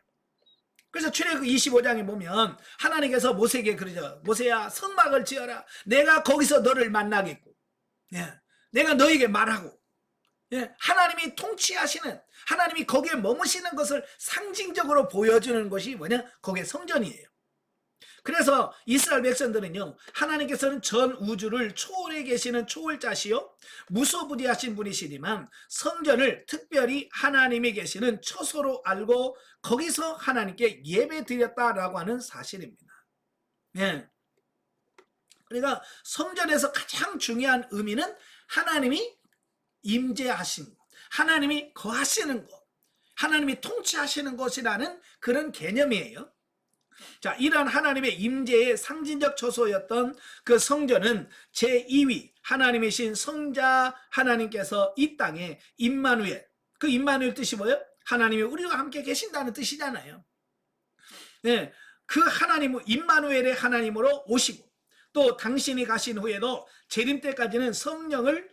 그래서 출애굽 25장에 보면 하나님께서 모세에게 그러죠. 모세야, 성막을 지어라. 내가 거기서 너를 만나겠고, 예, 내가 너에게 말하고, 예, 하나님이 통치하시는, 하나님이 거기에 머무시는 것을 상징적으로 보여주는 것이 뭐냐? 거기에 성전이에요. 그래서 이스라엘 백성들은요, 하나님께서는 전 우주를 초월해 계시는 초월자시요 무소부지하신 분이시지만 성전을 특별히 하나님이 계시는 처소로 알고 거기서 하나님께 예배 드렸다라고 하는 사실입니다. 예. 그러니까 성전에서 가장 중요한 의미는 하나님이 임재하신 것, 하나님이 거하시는 것, 하나님이 통치하시는 것이라는 그런 개념이에요. 자, 이러한 하나님의 임재의 상징적 처소였던 그 성전은 제2위 하나님이신 성자 하나님께서 이 땅에 임마누엘, 그 임마누엘 뜻이 뭐예요? 하나님이 우리와 함께 계신다는 뜻이잖아요. 네, 그 하나님, 임마누엘의 하나님으로 오시고 또 당신이 가신 후에도 재림 때까지는 성령을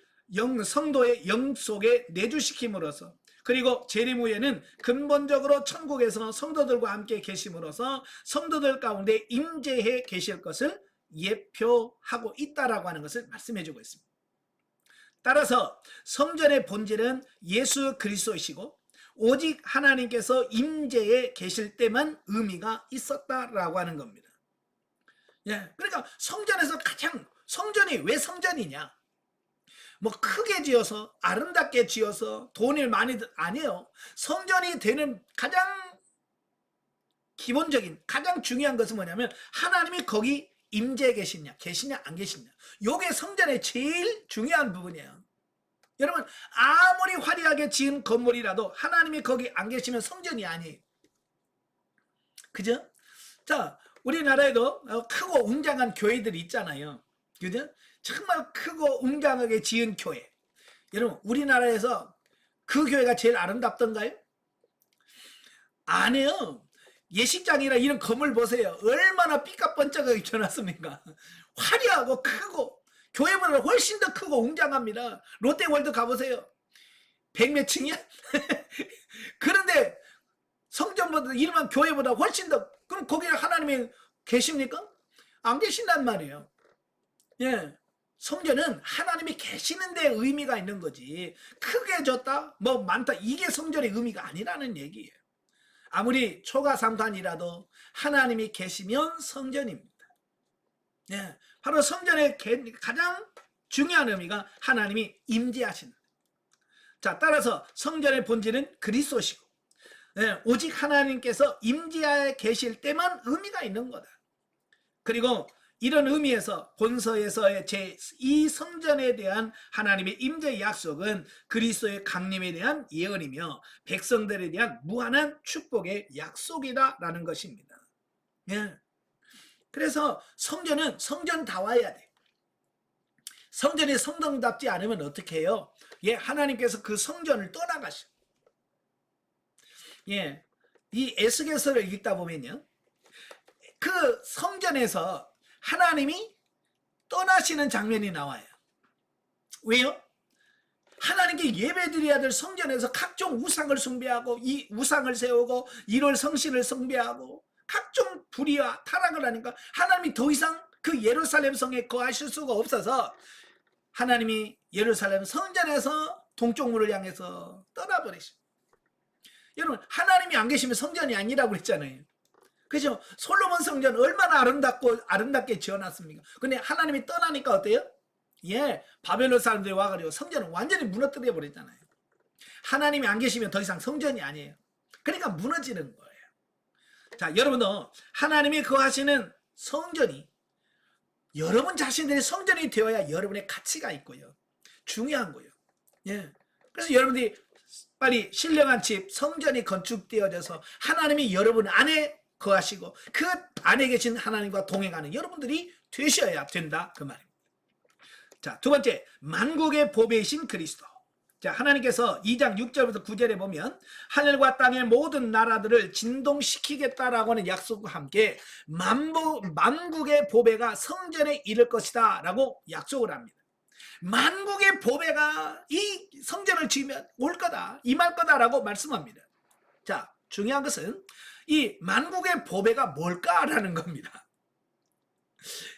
성도의 영 속에 내주시킴으로써 그리고 재림 후에는 근본적으로 천국에서 성도들과 함께 계심으로써 성도들 가운데 임재해 계실 것을 예표하고 있다라고 하는 것을 말씀해주고 있습니다. 따라서 성전의 본질은 예수 그리스도이시고 오직 하나님께서 임재해 계실 때만 의미가 있었다라고 하는 겁니다. 예, 그러니까 성전에서 가장 성전이 왜 성전이냐? 뭐 크게 지어서 아름답게 지어서 돈을 많이 아니에요. 성전이 되는 가장 기본적인 가장 중요한 것은 뭐냐면 하나님이 거기 임재해 계시냐 안 계시냐. 요게 성전의 제일 중요한 부분이에요. 여러분 아무리 화려하게 지은 건물이라도 하나님이 거기 안 계시면 성전이 아니에요. 그죠? 자, 우리나라에도 크고 웅장한 교회들이 있잖아요. 그죠? 정말 크고 웅장하게 지은 교회. 여러분, 우리나라에서 그 교회가 제일 아름답던가요? 아니에요. 예식장이나 이런 건물 보세요. 얼마나 삐까뻔쩍하게 켜놨습니까? 화려하고 크고 교회보다 훨씬 더 크고 웅장합니다. 롯데월드 가보세요. 백 몇 층이야? 그런데 성전보다 이름한 교회보다 훨씬 더, 그럼 거기에 하나님이 계십니까? 안 계신단 말이에요. 예. 성전은 하나님이 계시는 데 의미가 있는 거지. 크게 줬다? 뭐 많다? 이게 성전의 의미가 아니라는 얘기예요. 아무리 초가삼간이라도 하나님이 계시면 성전입니다. 예. 바로 성전의 가장 중요한 의미가 하나님이 임재하신다. 자, 따라서 성전의 본질은 그리스도시고, 예, 오직 하나님께서 임재하에 계실 때만 의미가 있는 거다. 그리고 이런 의미에서 본서에서의 제2 성전에 대한 하나님의 임재 약속은 그리스도의 강림에 대한 예언이며 백성들에 대한 무한한 축복의 약속이다라는 것입니다. 예. 그래서 성전은 성전다워야 돼. 성전이 성전답지 않으면 어떻게 해요? 예, 하나님께서 그 성전을 떠나가셔. 예, 이 에스겔서를 읽다 보면요, 그 성전에서 하나님이 떠나시는 장면이 나와요. 왜요? 하나님께 예배드려야 될 성전에서 각종 우상을 숭배하고 이 우상을 세우고 일월 성신을 숭배하고 각종 불의와 타락을 하니까 하나님이 더 이상 그 예루살렘 성에 거하실 수가 없어서 하나님이 예루살렘 성전에서 동쪽 문을 향해서 떠나버리십니다. 여러분, 하나님이 안 계시면 성전이 아니라고 그랬잖아요. 그죠? 솔로몬 성전 얼마나 아름답게 지어놨습니까? 근데 하나님이 떠나니까 어때요? 예, 바벨론 사람들이 와가지고 성전을 완전히 무너뜨려 버렸잖아요. 하나님이 안 계시면 더 이상 성전이 아니에요. 그러니까 무너지는 거예요. 자, 여러분도 하나님이 거하시는 성전이 여러분 자신들의 성전이 되어야 여러분의 가치가 있고요. 중요한 거예요. 예. 그래서 여러분들이 빨리 신령한 집, 성전이 건축되어져서 하나님이 여러분 안에 거하시고 그 안에 계신 하나님과 동행하는 여러분들이 되셔야 된다, 그 말입니다. 자, 두 번째, 만국의 보배이신 그리스도. 자, 하나님께서 2장 6절부터 9절에 보면 하늘과 땅의 모든 나라들을 진동시키겠다라고 하는 약속과 함께 만국의 보배가 성전에 이를 것이다 라고 약속을 합니다. 만국의 보배가 이 성전을 지으면 올 거다, 임할 거다라고 말씀합니다. 자, 중요한 것은 이 만국의 보배가 뭘까라는 겁니다.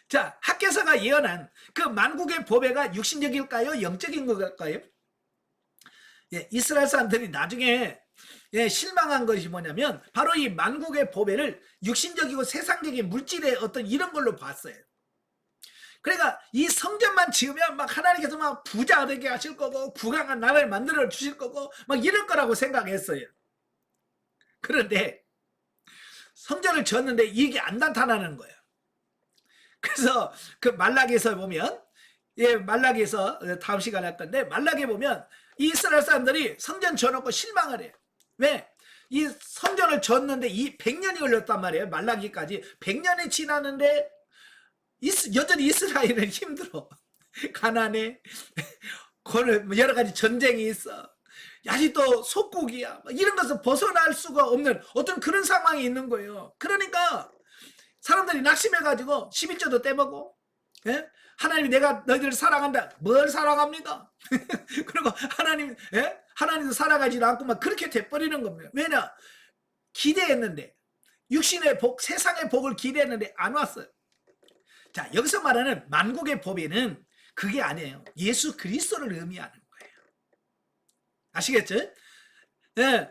자, 학개서가 예언한 그 만국의 보배가 육신적일까요? 영적인 걸까요? 예, 이스라엘 사람들이 나중에 실망한 것이 뭐냐면 바로 이 만국의 보배를 육신적이고 세상적인 물질의 어떤 이런 걸로 봤어요. 그러니까 이 성전만 지으면 막 하나님께서 막 부자 되게 하실 거고 부강한 나라를 만들어 주실 거고 막 이럴 거라고 생각했어요. 그런데 성전을 지었는데 이게 안 나타나는 거예요. 그래서 그 말라기에서 보면, 말라기에서 다음 시간에 할 건데, 말라기에 보면 이스라엘 사람들이 성전 지어놓고 실망을 해요. 왜? 이 성전을 지었는데 이 100년이 걸렸단 말이에요. 말라기까지 100년이 지났는데 여전히 이스라엘은 힘들어. 가난해. 여러 가지 전쟁이 있어. 아직도 속국이야. 이런 것을 벗어날 수가 없는 어떤 그런 상황이 있는 거예요. 그러니까 사람들이 낙심해가지고 11조도 떼먹고, 예? 하나님이 내가 너희들을 사랑한다. 뭘 사랑합니까? 그리고 하나님도 사랑하지도 않고만 그렇게 돼버리는 겁니다. 왜냐? 기대했는데, 육신의 복, 세상의 복을 기대했는데 안 왔어요. 자, 여기서 말하는 만국의 보배는 그게 아니에요. 예수 그리스도를 의미하는 거예요. 아시겠죠? 예.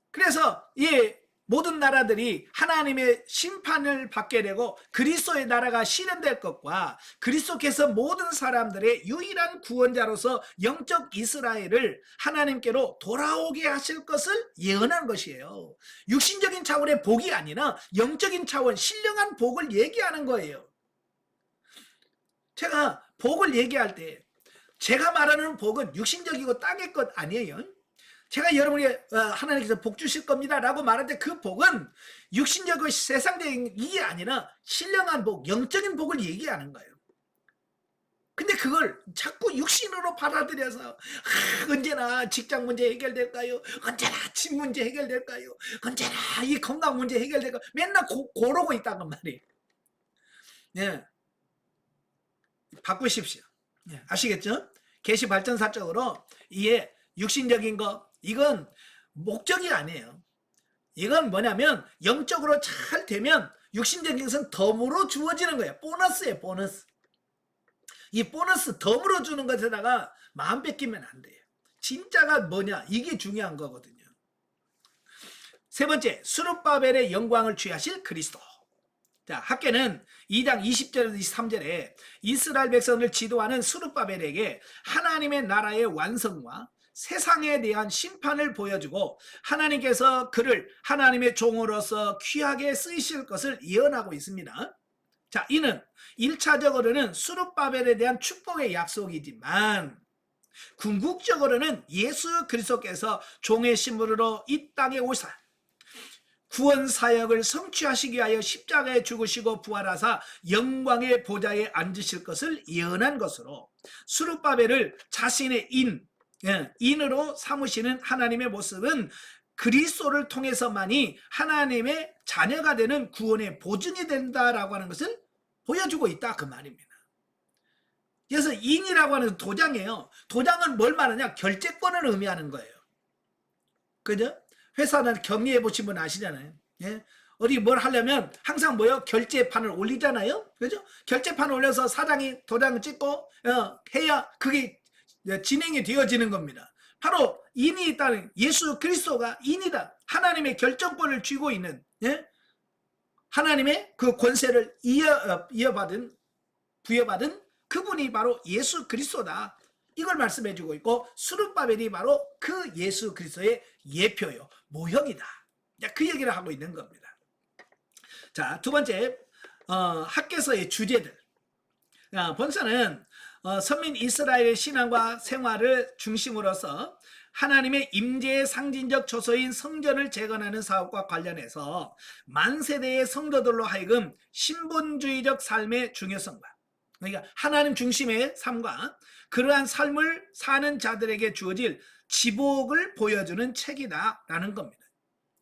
그래서 이 모든 나라들이 하나님의 심판을 받게 되고 그리스도의 나라가 실현될 것과 그리스도께서 모든 사람들의 유일한 구원자로서 영적 이스라엘을 하나님께로 돌아오게 하실 것을 예언한 것이에요. 육신적인 차원의 복이 아니라 영적인 차원, 신령한 복을 얘기하는 거예요. 제가 복을 얘기할 때 제가 말하는 복은 육신적이고 땅의 것 아니에요. 제가 여러분에게 하나님께서 복 주실 겁니다 라고 말할 때 그 복은 육신적이고 세상적인 이게 아니라 신령한 복, 영적인 복을 얘기하는 거예요. 근데 그걸 자꾸 육신으로 받아들여서 언제나 직장 문제 해결될까요? 언제나 집 문제 해결될까요? 언제나 이 건강 문제 해결될까요? 맨날 고러고 있다는 말이에요. 예, 바꾸십시오. 예, 아시겠죠? 계시 발전사적으로 이게 육신적인 거 이건 목적이 아니에요. 이건 뭐냐면 영적으로 잘 되면 육신적인 것은 덤으로 주어지는 거예요. 보너스예요, 보너스. 이 보너스 덤으로 주는 것에다가 마음 뺏기면 안 돼요. 진짜가 뭐냐? 이게 중요한 거거든요. 세 번째, 스룹바벨의 영광을 취하실 그리스도. 자, 학계는 2장 20절에서 23절에 이스라엘 백성을 지도하는 스룹바벨에게 하나님의 나라의 완성과 세상에 대한 심판을 보여주고 하나님께서 그를 하나님의 종으로서 귀하게 쓰이실 것을 예언하고 있습니다. 자, 이는 1차적으로는 스룹바벨에 대한 축복의 약속이지만 궁극적으로는 예수 그리스도께서 종의 신분으로 이 땅에 오사 구원 사역을 성취하시기 위하여 십자가에 죽으시고 부활하사 영광의 보좌에 앉으실 것을 예언한 것으로 스룹바벨을 자신의 인으로 삼으시는 하나님의 모습은 그리스도를 통해서만이 하나님의 자녀가 되는 구원의 보증이 된다라고 하는 것을 보여주고 있다 그 말입니다. 그래서 인이라고 하는 도장이에요. 도장은 뭘 말하냐? 결제권을 의미하는 거예요. 그죠? 회사는 격리해 보신 분 아시잖아요. 예? 어디 뭘 하려면 항상 뭐요? 결제판을 올리잖아요. 그죠? 결제판을 올려서 사장이 도장을 찍고 해야 그게 진행이 되어지는 겁니다. 바로 인이 있다는 예수 그리스도가 인이다. 하나님의 결정권을 쥐고 있는 하나님의 그 권세를 부여받은 그분이 바로 예수 그리스도다. 이걸 말씀해주고 있고 스룹바벨이 바로 그 예수 그리스도의 예표요, 모형이다. 그 얘기를 하고 있는 겁니다. 자, 두 번째 학개서의 주제들. 본서는 선민 이스라엘의 신앙과 생활을 중심으로서 하나님의 임재의 상징적 초소인 성전을 재건하는 사업과 관련해서 만세대의 성도들로 하여금 신본주의적 삶의 중요성과 그러니까 하나님 중심의 삶과 그러한 삶을 사는 자들에게 주어질 지복을 보여주는 책이다라는 겁니다.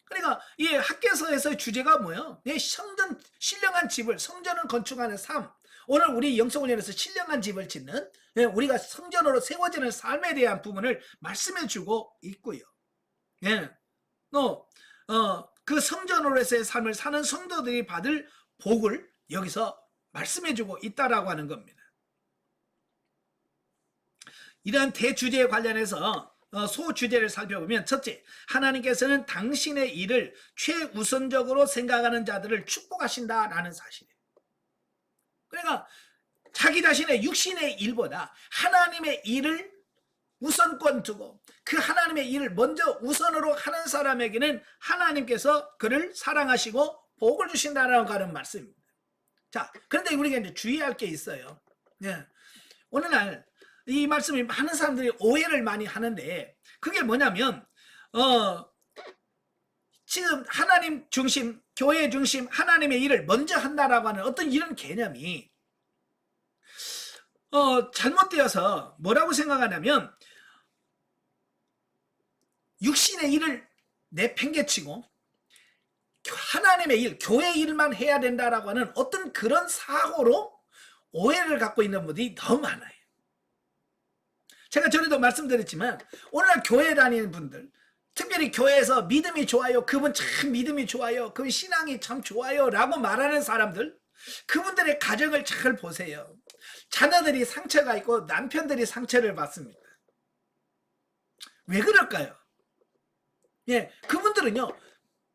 그러니까 이 학개서에서의 주제가 뭐예요? 성전, 신령한 집을 성전을 건축하는 삶. 오늘 우리 영성훈련에서 신령한 집을 짓는 우리가 성전으로 세워지는 삶에 대한 부분을 말씀해주고 있고요. 또 그 성전으로서의 삶을 사는 성도들이 받을 복을 여기서 말씀해주고 있다라고 하는 겁니다. 이러한 대주제에 관련해서 소주제를 살펴보면 첫째, 하나님께서는 당신의 일을 최우선적으로 생각하는 자들을 축복하신다라는 사실이에요. 그러니까 자기 자신의 육신의 일보다 하나님의 일을 우선권 두고 그 하나님의 일을 먼저 우선으로 하는 사람에게는 하나님께서 그를 사랑하시고 복을 주신다라는 말씀입니다. 자, 그런데 우리가 이제 주의할 게 있어요. 오늘날 이 말씀이 많은 사람들이 오해를 많이 하는데 그게 뭐냐면 지금 하나님 중심, 교회 중심, 하나님의 일을 먼저 한다라고 하는 어떤 이런 개념이 잘못되어서 뭐라고 생각하냐면 육신의 일을 내팽개치고 하나님의 일, 교회 일만 해야 된다라고 하는 어떤 그런 사고로 오해를 갖고 있는 분들이 너무 많아요. 제가 전에도 말씀드렸지만 오늘날 교회 다니는 분들, 특별히 교회에서 믿음이 좋아요, 그분 참 믿음이 좋아요, 그분 신앙이 참 좋아요 라고 말하는 사람들, 그분들의 가정을 잘 보세요. 자녀들이 상처가 있고 남편들이 상처를 받습니다. 왜 그럴까요? 그분들은요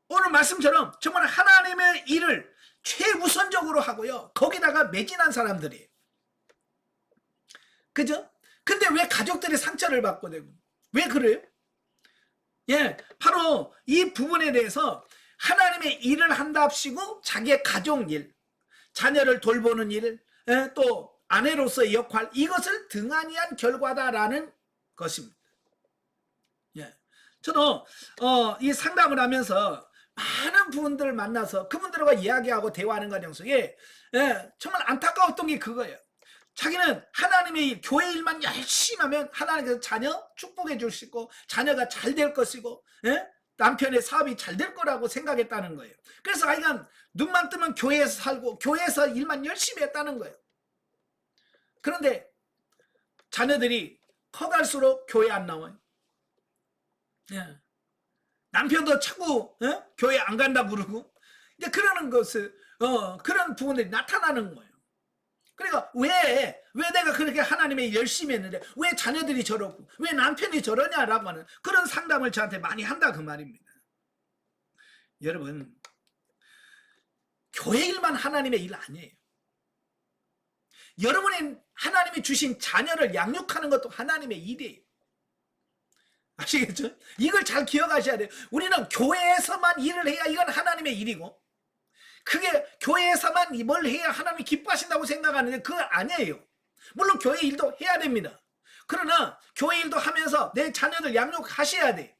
오늘 말씀처럼 정말 하나님의 일을 최우선적으로 하고요 거기다가 매진한 사람들이에요. 그죠? 근데 왜 가족들이 상처를 받고 되고 왜 그래요? 바로 이 부분에 대해서 하나님의 일을 한답시고 자기의 가족 일, 자녀를 돌보는 일, 또 아내로서의 역할, 이것을 등한히 한 결과다라는 것입니다. 저도 이 상담을 하면서 많은 분들을 만나서 그분들과 이야기하고 대화하는 과정 속에 정말 안타까웠던 게 그거예요. 자기는 하나님의 일, 교회 일만 열심히 하면 하나님께서 자녀 축복해 주시고 자녀가 잘 될 것이고 남편의 사업이 잘 될 거라고 생각했다는 거예요. 그래서 아이가 눈만 뜨면 교회에서 살고 교회에서 일만 열심히 했다는 거예요. 그런데 자녀들이 커갈수록 교회 안 나와요. 남편도 자꾸 교회 안 간다고 그러고 이제 그러는 것을 그런 부분들이 나타나는 거예요. 그러니까 왜 내가 그렇게 하나님의 일 열심히 했는데 왜 자녀들이 저러고 왜 남편이 저러냐라고 하는 그런 상담을 저한테 많이 한다 그 말입니다. 여러분, 교회 일만 하나님의 일 아니에요. 여러분이 하나님이 주신 자녀를 양육하는 것도 하나님의 일이에요. 아시겠죠? 이걸 잘 기억하셔야 돼요. 우리는 교회에서만 일을 해야 이건 하나님의 일이고 그게 교회에서만 뭘 해야 하나님이 기뻐하신다고 생각하는데 그건 아니에요. 물론 교회 일도 해야 됩니다. 그러나 교회 일도 하면서 내 자녀들 양육하셔야 돼.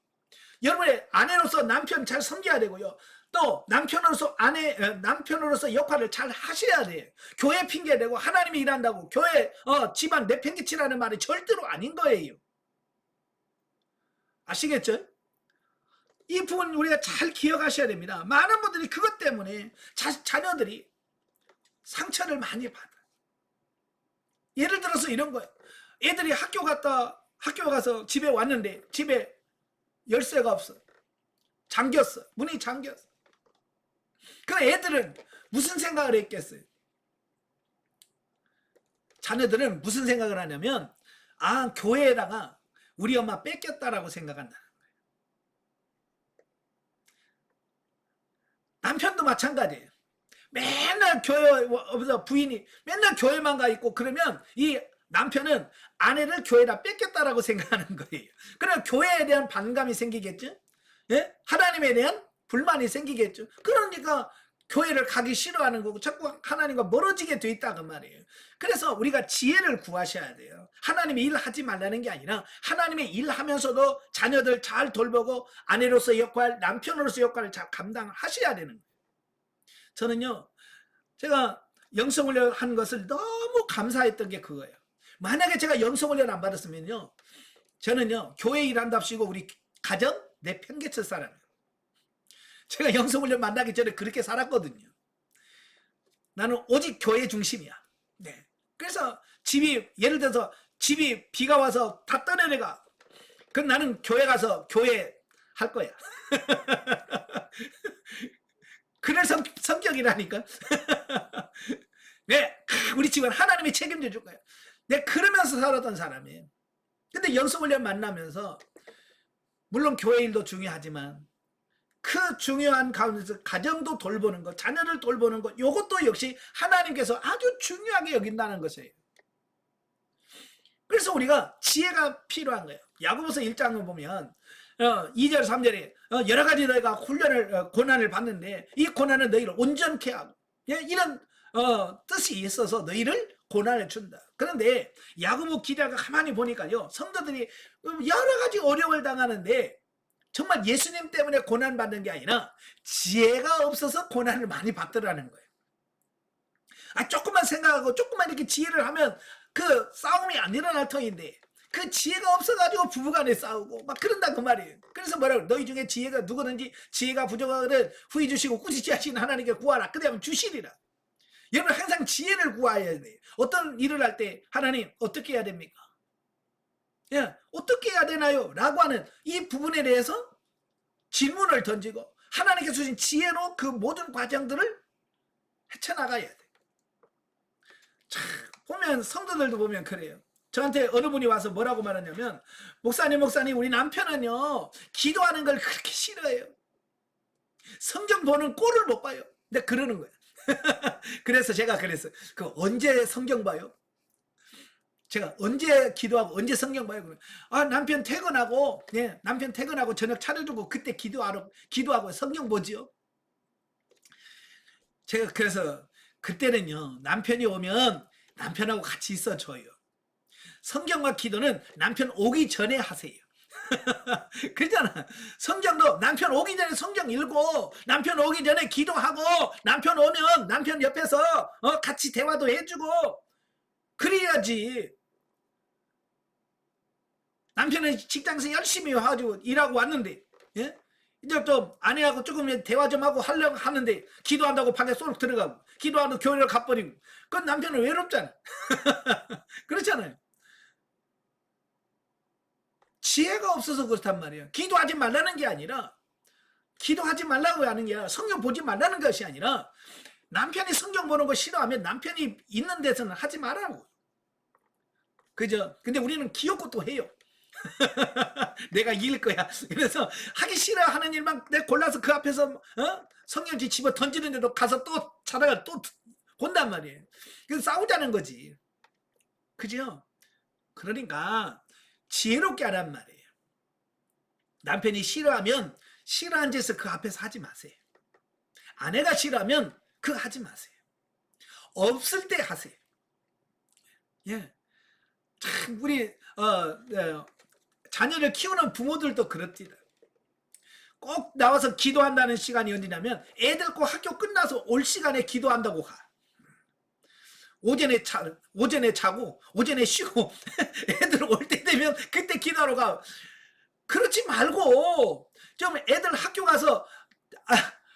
여러분의 아내로서 남편 잘 섬겨야 되고요. 또 남편으로서 역할을 잘 하셔야 돼요. 교회 핑계대고 하나님이 일한다고 교회 집안 내팽개치라는 말이 절대로 아닌 거예요. 아시겠죠? 이 부분 우리가 잘 기억하셔야 됩니다. 많은 분들이 그것 때문에 자녀들이 상처를 많이 받아요. 예를 들어서 이런 거예요. 애들이 학교 가서 집에 왔는데 집에 열쇠가 없어. 잠겼어. 문이 잠겼어. 그 애들은 무슨 생각을 했겠어요? 자녀들은 무슨 생각을 하냐면 교회에다가 우리 엄마 뺏겼다라고 생각한다. 남편도 마찬가지예요. 맨날 부인이 맨날 교회만 가 있고 그러면 이 남편은 아내를 교회에다 뺏겼다라고 생각하는 거예요. 그러면 교회에 대한 반감이 생기겠죠? 하나님에 대한 불만이 생기겠죠? 그러니까 교회를 가기 싫어하는 거고 자꾸 하나님과 멀어지게 돼 있다 그 말이에요. 그래서 우리가 지혜를 구하셔야 돼요. 하나님의 일 하지 말라는 게 아니라 하나님의 일 하면서도 자녀들 잘 돌보고 아내로서 역할, 남편으로서 역할을 잘 감당하셔야 되는 거예요. 저는요, 제가 영성훈련 한 것을 너무 감사했던 게 그거예요. 만약에 제가 영성훈련 안 받았으면요, 저는요, 교회 일한답시고 우리 가정 내팽개칠 사람이에요. 제가 영성훈련 만나기 전에 그렇게 살았거든요. 나는 오직 교회 중심이야. 네. 그래서 예를 들어서 집이 비가 와서 다 떠내려가. 그럼 나는 교회 가서 교회 할 거야. 그런 성격이라니까. 네, 우리 집은 하나님이 책임져 줄 거야. 네, 그러면서 살았던 사람이에요. 근데 영성훈련 만나면서 물론 교회 일도 중요하지만 그 중요한 가운데서 가정도 돌보는 것, 자녀를 돌보는 것, 이것도 역시 하나님께서 아주 중요하게 여긴다는 것이에요. 그래서 우리가 지혜가 필요한 거예요. 야고보서 1장을 보면 2절 3절에 여러 가지 너희가 고난을 받는데 이 고난은 너희를 온전케 하고 이런 뜻이 있어서 너희를 고난을 준다. 그런데 야고보 기자가 가만히 보니까요, 성도들이 여러 가지 어려움을 당하는데 정말 예수님 때문에 고난받는 게 아니라 지혜가 없어서 고난을 많이 받더라는 거예요. 조금만 생각하고 조금만 이렇게 지혜를 하면 그 싸움이 안 일어날 터인데 그 지혜가 없어가지고 부부간에 싸우고 막 그런다 그 말이에요. 그래서 뭐라고 너희 중에 지혜가 누구든지 지혜가 부족하거든 후히 주시고 꾸짖지 하시는 하나님께 구하라. 그다음에 주시리라. 여러분 항상 지혜를 구해야 돼요. 어떤 일을 할 때 하나님 어떻게 해야 됩니까? 어떻게 해야 되나요? 라고 하는 이 부분에 대해서 질문을 던지고 하나님께서 주신 지혜로 그 모든 과정들을 헤쳐나가야 돼. 자, 보면 성도들도 보면 그래요. 저한테 어느 분이 와서 뭐라고 말하냐면 목사님 우리 남편은요 기도하는 걸 그렇게 싫어해요. 성경 보는 꼴을 못 봐요. 근데 그러는 거예요. 그래서 제가 그랬어요. 언제 성경 봐요? 제가 언제 기도하고 언제 성경 봐요? 남편 퇴근하고 저녁 차려주고 그때 기도하고 성경 보지요. 제가 그래서 그때는요 남편이 오면 남편하고 같이 있어줘요. 성경과 기도는 남편 오기 전에 하세요. 그렇잖아. 성경도 남편 오기 전에 성경 읽고 남편 오기 전에 기도하고 남편 오면 남편 옆에서 같이 대화도 해주고 그래야지. 남편은 직장에서 열심히 가지고 일하고 왔는데, 예? 이제 좀 아내하고 조금 대화 좀 하고 하려고 하는데 기도한다고 방에 쏙 들어가고 기도하고 교회를 가버리고 그건 남편은 외롭잖아. 그렇잖아요. 지혜가 없어서 그렇단 말이에요. 기도하지 말라는 게 아니라 기도하지 말라고 하는 게 아니라 성경 보지 말라는 것이 아니라 남편이 성경 보는 거 싫어하면 남편이 있는 데서는 하지 말라고. 그죠? 근데 우리는 귀엽고 또 해요. 내가 이길 거야. 그래서 하기 싫어하는 일만 내가 골라서 그 앞에서 성경지 집어 던지는데도 가서 또 찾아가 또 본단 말이에요. 그래서 싸우자는 거지. 그죠? 그러니까 지혜롭게 하란 말이에요. 남편이 싫어하면 싫어한 짓을 그 앞에서 하지 마세요. 아내가 싫어하면 그거 하지 마세요. 없을 때 하세요. 예. 참 우리 자녀를 키우는 부모들도 그렇습니다. 꼭 나와서 기도한다는 시간이 언제냐면 애들 꼭 학교 끝나서 올 시간에 기도한다고 가. 오전에 자고 오전에 쉬고 애들 올 때 되면 그때 기도하러 가. 그렇지 말고 좀 애들 학교 가서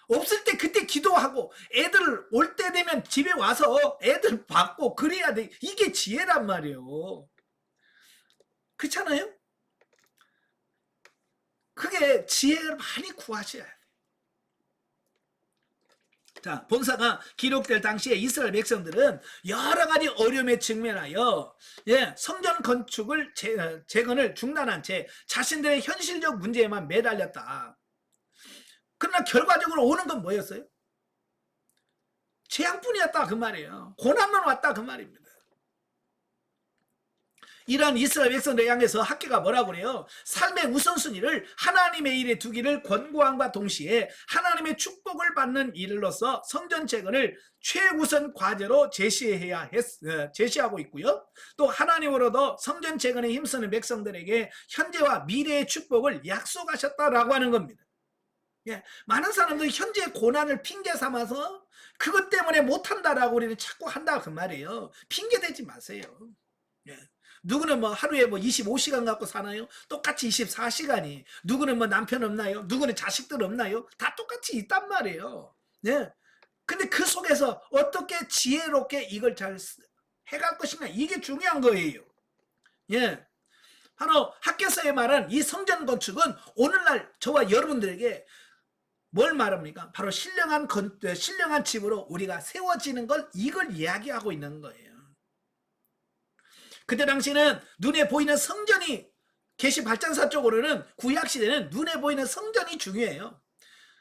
없을 때 그때 기도하고 애들 올 때 되면 집에 와서 애들 받고 그래야 돼. 이게 지혜란 말이에요. 그렇잖아요? 그게 지혜를 많이 구하셔야 돼. 자, 본사가 기록될 당시에 이스라엘 백성들은 여러 가지 어려움에 직면하여 성전 건축을 재건을 중단한 채 자신들의 현실적 문제에만 매달렸다. 그러나 결과적으로 오는 건 뭐였어요? 재앙뿐이었다 그 말이에요. 고난만 왔다 그 말입니다. 이런 이스라엘 백성들 향해서 학계가 뭐라고 그래요? 삶의 우선순위를 하나님의 일에 두기를 권고함과 동시에 하나님의 축복을 받는 일로서 성전 재건을 최우선 과제로 제시하고 있고요. 또 하나님으로도 성전 재건에 힘쓰는 백성들에게 현재와 미래의 축복을 약속하셨다라고 하는 겁니다. 예, 많은 사람들이 현재 고난을 핑계 삼아서 그것 때문에 못한다라고 우리는 자꾸 한다 그 말이에요. 핑계 대지 마세요. 예. 누구는 뭐 하루에 뭐 25시간 갖고 사나요? 똑같이 24시간이. 누구는 뭐 남편 없나요? 누구는 자식들 없나요? 다 똑같이 있단 말이에요. 예. 근데 그 속에서 어떻게 지혜롭게 이걸 잘 해갈 것인가? 이게 중요한 거예요. 예. 바로 학교에서의 말은 이 성전 건축은 오늘날 저와 여러분들에게 뭘 말합니까? 바로 신령한 집으로 우리가 세워지는 걸 이걸 이야기하고 있는 거예요. 그때 당시에는 눈에 보이는 성전이 계시 발전사 쪽으로는 구약시대는 눈에 보이는 성전이 중요해요.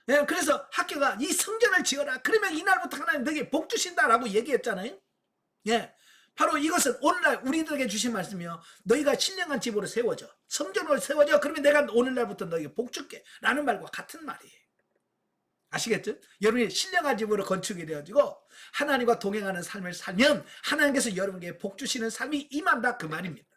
예, 그래서 학교가 이 성전을 지어라. 그러면 이날부터 하나님 너에게 복 주신다라고 얘기했잖아요. 예, 바로 이것은 오늘날 우리들에게 주신 말씀이요. 너희가 신령한 집으로 세워져. 성전으로 세워져. 그러면 내가 오늘날부터 너에게 복 줄게. 라는 말과 같은 말이에요. 아시겠죠? 여러분이 신령한 집으로 건축이 되어지고 하나님과 동행하는 삶을 살면 하나님께서 여러분에게 복 주시는 삶이 임한다 그 말입니다.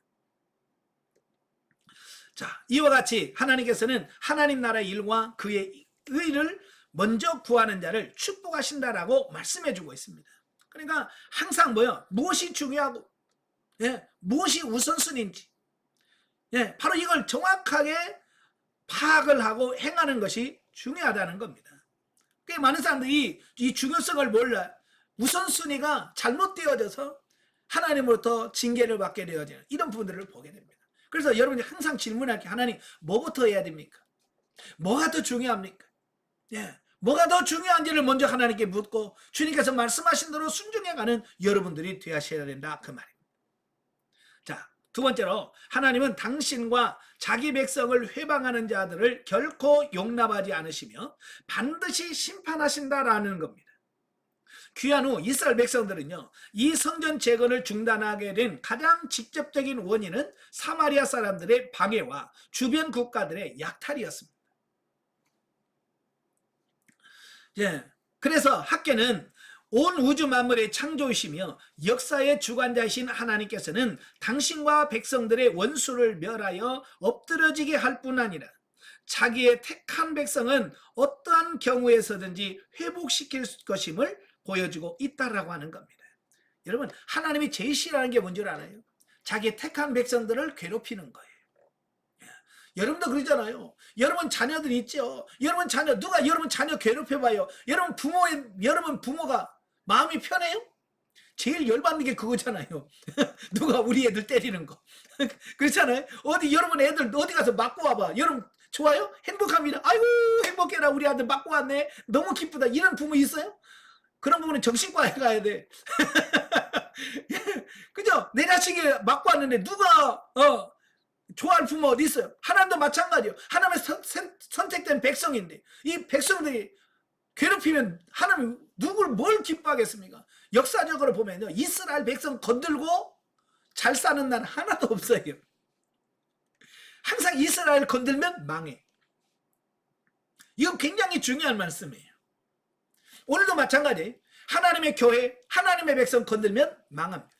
자, 이와 같이 하나님께서는 하나님 나라의 일과 그의 의를 먼저 구하는 자를 축복하신다라고 말씀해주고 있습니다. 그러니까 항상 무엇이 중요하고 무엇이 우선순위인지 바로 이걸 정확하게 파악을 하고 행하는 것이 중요하다는 겁니다. 꽤 많은 사람들이 이 중요성을 몰라 우선순위가 잘못되어져서 하나님으로부터 징계를 받게 되어지는 이런 부분들을 보게 됩니다. 그래서 여러분이 항상 질문할 게 하나님 뭐부터 해야 됩니까? 뭐가 더 중요합니까? 뭐가 더 중요한지를 먼저 하나님께 묻고 주님께서 말씀하신 대로 순종해가는 여러분들이 되어야 된다 그 말입니다. 자, 두 번째로 하나님은 당신과 자기 백성을 회방하는 자들을 결코 용납하지 않으시며 반드시 심판하신다라는 겁니다. 귀한 후 이스라엘 백성들은요, 이 성전 재건을 중단하게 된 가장 직접적인 원인은 사마리아 사람들의 방해와 주변 국가들의 약탈이었습니다. 그래서 학계는 온 우주 만물의 창조이시며 역사의 주관자이신 하나님께서는 당신과 백성들의 원수를 멸하여 엎드러지게 할 뿐 아니라 자기의 택한 백성은 어떠한 경우에서든지 회복시킬 것임을 보여주고 있다라고 하는 겁니다. 여러분, 하나님이 제일 싫어하는 게 뭔지 알아요? 자기의 택한 백성들을 괴롭히는 거예요. 여러분도 그러잖아요. 여러분 자녀들 있죠. 여러분 자녀, 누가 여러분 자녀 괴롭혀봐요. 여러분 부모가 마음이 편해요? 제일 열받는 게 그거잖아요. 누가 우리 애들 때리는 거. 그렇잖아요. 여러분 애들 어디 가서 맞고 와봐. 여러분 좋아요? 행복합니다. 아이고 행복해라, 우리 아들 맞고 왔네. 너무 기쁘다. 이런 부모 있어요? 그런 부모는 정신과에 가야 돼. 그죠? 내 자식이 맞고 왔는데 누가 좋아할 부모 어디 있어요? 하나님도 마찬가지예요. 하나님의 선택된 백성인데 이 백성들이 괴롭히면 하나님 뭘 기뻐하겠습니까? 역사적으로 보면요, 이스라엘 백성 건들고 잘 사는 날 하나도 없어요. 항상 이스라엘 건들면 망해. 이거 굉장히 중요한 말씀이에요. 오늘도 마찬가지. 하나님의 교회, 하나님의 백성 건들면 망합니다.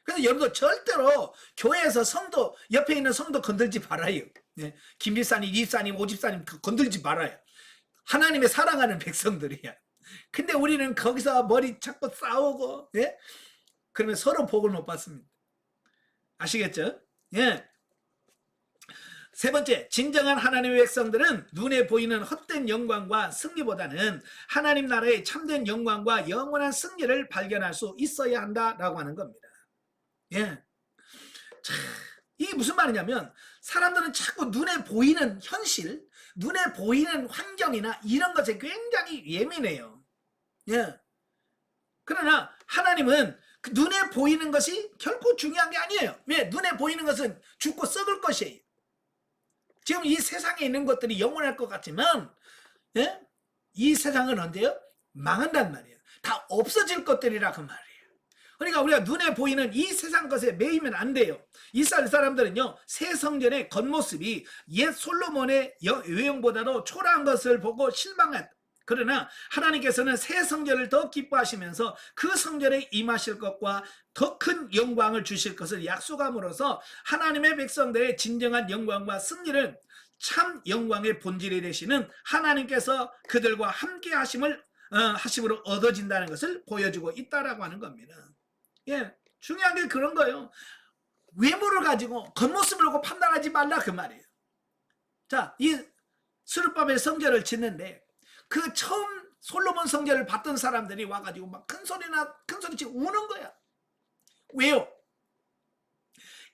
그래서 여러분도 절대로 교회에서 성도, 옆에 있는 성도 건들지 말아요. 네. 김집사님, 이집사님, 오집사님 건들지 말아요. 하나님의 사랑하는 백성들이야. 근데 우리는 거기서 머리 찾고 싸우고, 예? 그러면 서로 복을 못 받습니다. 아시겠죠? 예. 세 번째, 진정한 하나님의 백성들은 눈에 보이는 헛된 영광과 승리보다는 하나님 나라의 참된 영광과 영원한 승리를 발견할 수 있어야 한다라고 하는 겁니다. 예. 자, 이게 무슨 말이냐면 사람들은 자꾸 눈에 보이는 현실, 눈에 보이는 환경이나 이런 것에 굉장히 예민해요. 예. 그러나 하나님은 그 눈에 보이는 것이 결코 중요한 게 아니에요. 왜? 눈에 보이는 것은 죽고 썩을 것이에요. 지금 이 세상에 있는 것들이 영원할 것 같지만, 예? 이 세상은 언제요? 망한단 말이에요. 다 없어질 것들이라 그 말이에요. 그러니까 우리가 눈에 보이는 이 세상 것에 매이면 안 돼요. 이스라엘 사람들은요, 새 성전의 겉모습이 옛 솔로몬의 외형보다도 초라한 것을 보고 실망했다. 그러나 하나님께서는 새 성전을 더 기뻐하시면서 그 성전에 임하실 것과 더 큰 영광을 주실 것을 약속함으로써 하나님의 백성들의 진정한 영광과 승리를 참 영광의 본질이 되시는 하나님께서 그들과 함께 하심으로 얻어진다는 것을 보여주고 있다라고 하는 겁니다. 예, 중요한 게 그런 거예요. 외모를 가지고 겉모습을 보고 판단하지 말라 그 말이에요. 자, 이 스룹바벨 성전을 짓는데 그 처음 솔로몬 성전을 봤던 사람들이 와가지고 막 큰 소리치고 우는 거야. 왜요?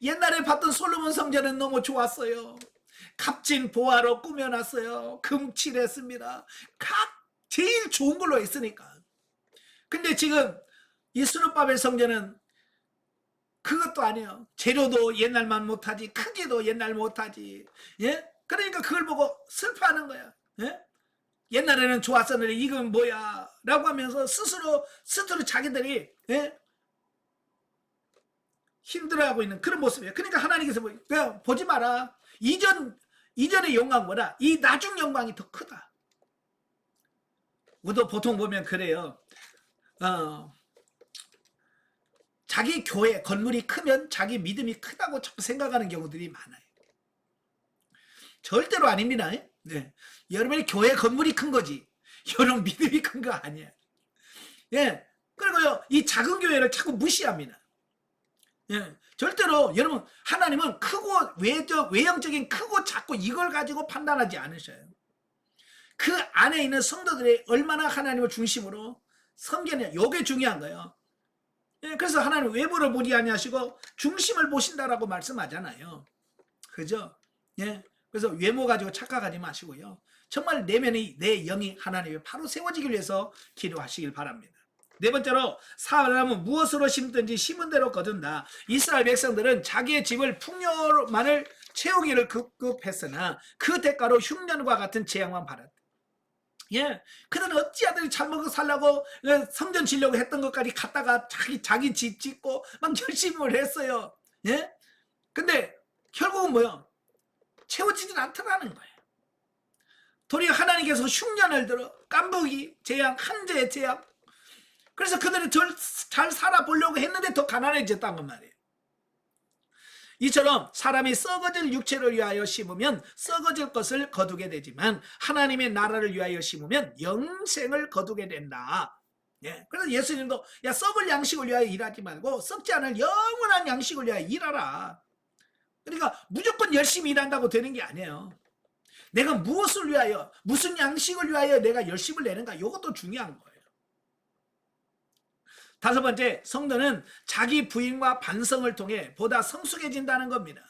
옛날에 봤던 솔로몬 성전은 너무 좋았어요. 값진 보화로 꾸며놨어요. 금칠했습니다. 제일 좋은 걸로 했으니까. 근데 지금 이 스룹바벨 성전은 그것도 아니에요. 재료도 옛날만 못하지, 크기도 옛날 못하지. 예? 그러니까 그걸 보고 슬퍼하는 거야. 예? 옛날에는 좋았었는데 이건 뭐야? 라고 하면서 스스로 자기들이, 예? 힘들어하고 있는 그런 모습이에요. 그러니까 하나님께서 그냥 보지 마라. 이전의 영광보다 이 나중 영광이 더 크다. 우리도 보통 보면 그래요. 자기 교회 건물이 크면 자기 믿음이 크다고 자꾸 생각하는 경우들이 많아요. 절대로 아닙니다. 네. 여러분의 교회 건물이 큰 거지 여러분 믿음이 큰 거 아니야. 예. 그리고요, 이 작은 교회를 자꾸 무시합니다. 예. 절대로 여러분, 하나님은 크고 외형적인 크고 작고 이걸 가지고 판단하지 않으셔요. 그 안에 있는 성도들이 얼마나 하나님을 중심으로 섬기느냐, 이게 중요한 거예요. 예, 그래서 하나님 외부를 보지 아니하시고 중심을 보신다라고 말씀하잖아요. 그죠? 예. 그래서 외모 가지고 착각하지 마시고요. 정말 내면이, 내 영이 하나님의 바로 세워지기 위해서 기도하시길 바랍니다. 네 번째로, 사람은 무엇으로 심든지 심은 대로 거둔다. 이스라엘 백성들은 자기의 집을 풍요만을 채우기를 급급했으나 그 대가로 흉년과 같은 재앙만 받았다. 예, 그들은 어찌하든 잘 먹고 살려고 성전 지려고 했던 것까지 갖다가 자기 집 짓고 막 열심히 했어요. 예, 근데 결국은 뭐요? 채워지진 않더라는 거예요. 도리어 하나님께서 흉년을 들어 깐부기 재앙, 한재의 재앙, 그래서 그들이 잘 살아보려고 했는데 더 가난해졌다는 말이에요. 이처럼 사람이 썩어질 육체를 위하여 심으면 썩어질 것을 거두게 되지만 하나님의 나라를 위하여 심으면 영생을 거두게 된다. 예, 그래서 예수님도 야 썩을 양식을 위하여 일하지 말고 썩지 않을 영원한 양식을 위하여 일하라. 그러니까 무조건 열심히 일한다고 되는 게 아니에요. 내가 무엇을 위하여 무슨 양식을 위하여 내가 열심을 내는가, 이것도 중요한 거예요. 다섯 번째, 성도는 자기 부인과 반성을 통해 보다 성숙해진다는 겁니다.